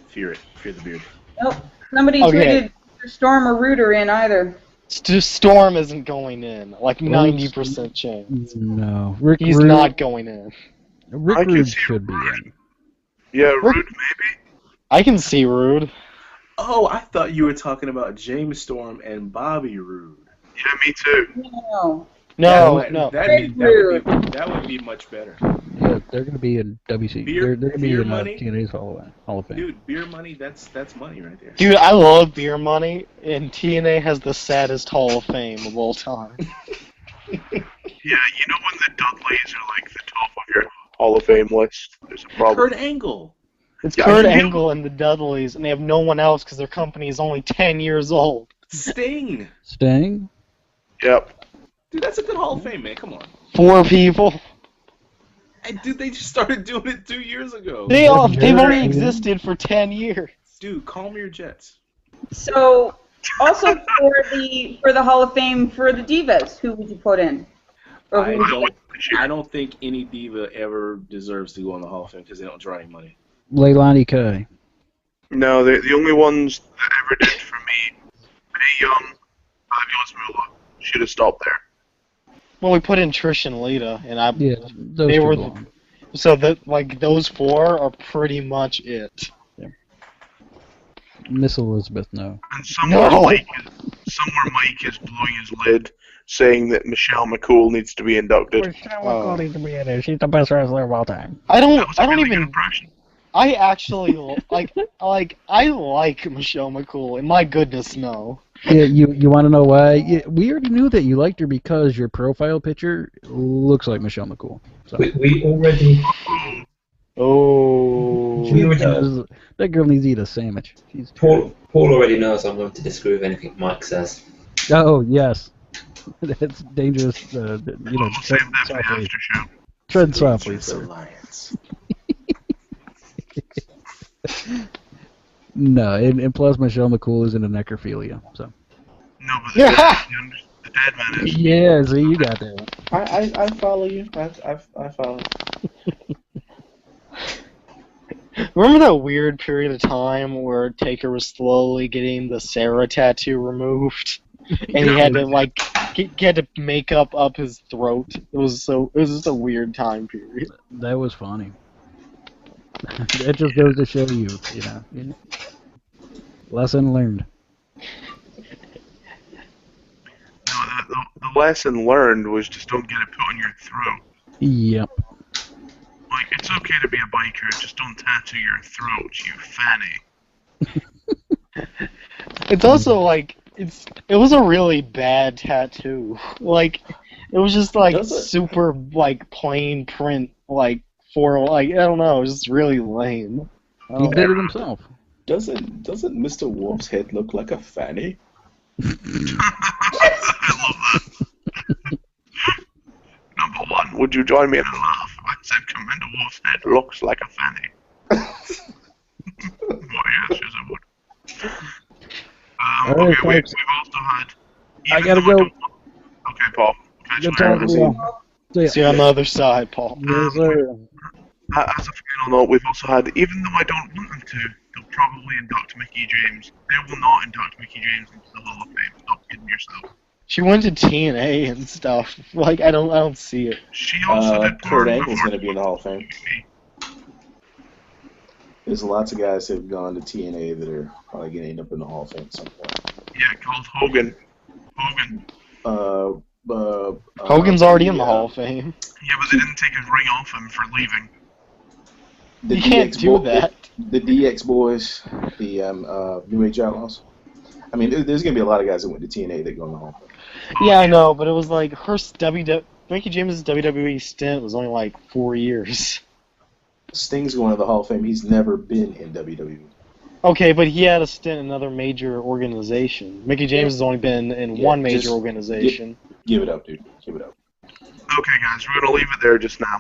Fear it. Fear the beard. Nope. Somebody tweeted Storm or Rooter in either. Storm isn't going in. Like 90% chance. No. He's not going in. Rick Rude should be in. Yeah, Rude maybe. I can see Rude. Oh, I thought you were talking about James Storm and Bobby Roode. Yeah, me too. No. No. That would be much better. Yeah, they're going to be in WC. They're going to be in money? TNA's Hall of Fame. Dude, beer money, that's money right there. Dude, I love beer money, and TNA has the saddest Hall of Fame of all time. Yeah, you know when the Dudleys are like the top of your Hall of Fame list, there's a problem. Kurt Angle. It's Kurt Angle and the Dudleys, and they have no one else because their company is only 10 years old. Sting. Sting? Yep. Dude, that's a good Hall of Fame, man. Come on. 4 people. And dude, they just started doing it 2 years ago. They've only existed for 10 years. Dude, calm your jets. So, also for the Hall of Fame for the Divas, who would you put in? Or who would you I don't think any diva ever deserves to go in the Hall of Fame because they don't draw any money. Leilani Kai. No, the only ones that ever did for me, Mae Young, Fabulous Moolah, should have stopped there. Well, we put in Trish and Lita, and they were so that like those 4 are pretty much it. Yeah. Miss Elizabeth, no. And somewhere Mike is blowing his lid, saying that Michelle McCool needs to be inducted. Michelle McCool needs to be in there. She's the best wrestler of all time. I don't Really even. impression. I actually I like Michelle McCool, and my goodness, no. Yeah, you want to know why? We already knew that you liked her because your profile picture looks like Michelle McCool. So. We already. Oh. That girl needs to eat a sandwich. Paul already knows I'm going to disagree with anything Mike says. Oh yes, that's dangerous. Tread softly. Tread softly, sir. Alliance. No, and plus Michelle McCool is into necrophilia, so. No, but the dead man is. Yeah, see, you got that. I follow you. I follow. Remember that weird period of time where Taker was slowly getting the Sarah tattoo removed, and he had to he had to make up his throat. It was just a weird time period. That was funny. That just goes to show you, lesson learned. No, the lesson learned was just don't get it put on your throat. Yep. Like, it's okay to be a biker, just don't tattoo your throat, you fanny. It's also it was a really bad tattoo. Like, it was just super plain print for I don't know, it was just really lame. He did it himself. Doesn't Mr. Wolf's head look like a fanny? I love that. Number 1, would you join me in a laugh? I said Commander Wolf's It looks like a fanny. Oh, yes, I would. All right, Okay, we've folks. also had... I gotta go. Okay, Paul. Catch you Good talking to later. you. See ya. See you on the other side, Paul. Yes, sir. As a final note, we've also had, even though I don't want them to, they'll probably induct Mickey James. They will not induct Mickey James into the Hall of Fame. Stop kidding yourself. She went to TNA and stuff. Like I don't see it. She also did Kurt porn Angle's before going to be in the Hall of Fame. There's lots of guys who have gone to TNA that are probably going to end up in the Hall of Fame at some point. Yeah, called Hogan. Hogan's already in the Hall of Fame. Yeah, but they didn't take his ring off him for leaving. You can't do that. The DX Boys, the New Age Outlaws. I mean, there's going to be a lot of guys that went to TNA that go in the Hall of Fame. Yeah, I know, but it was like her Mickey James' WWE stint was only like 4 years. Sting's going to the Hall of Fame. He's never been in WWE. Okay, but he had a stint in another major organization. Mickey James has only been in one major organization. Give it up, dude. Give it up. Okay, guys, we're going to leave it there just now.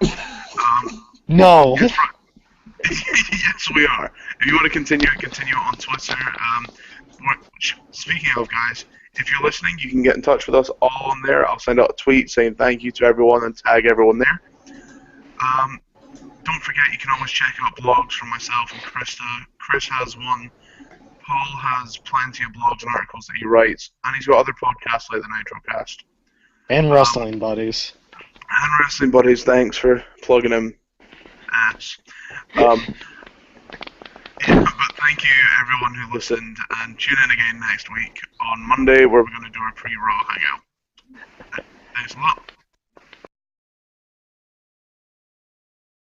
No. Yes, we are. If you want to continue on Twitter. Speaking of, guys, if you're listening, you can get in touch with us all on there. I'll send out a tweet saying thank you to everyone and tag everyone there. Don't forget, you can always check out blogs from myself and Krista. Chris has one. Paul has plenty of blogs and articles that he writes. And he's got other podcasts like the Nitrocast. And Wrestling Buddies. And Wrestling Buddies, thanks for plugging him. Ass. But thank you, everyone who listened. And tune in again next week on Monday, where we're going to do our pre-Raw hangout. Thanks a lot.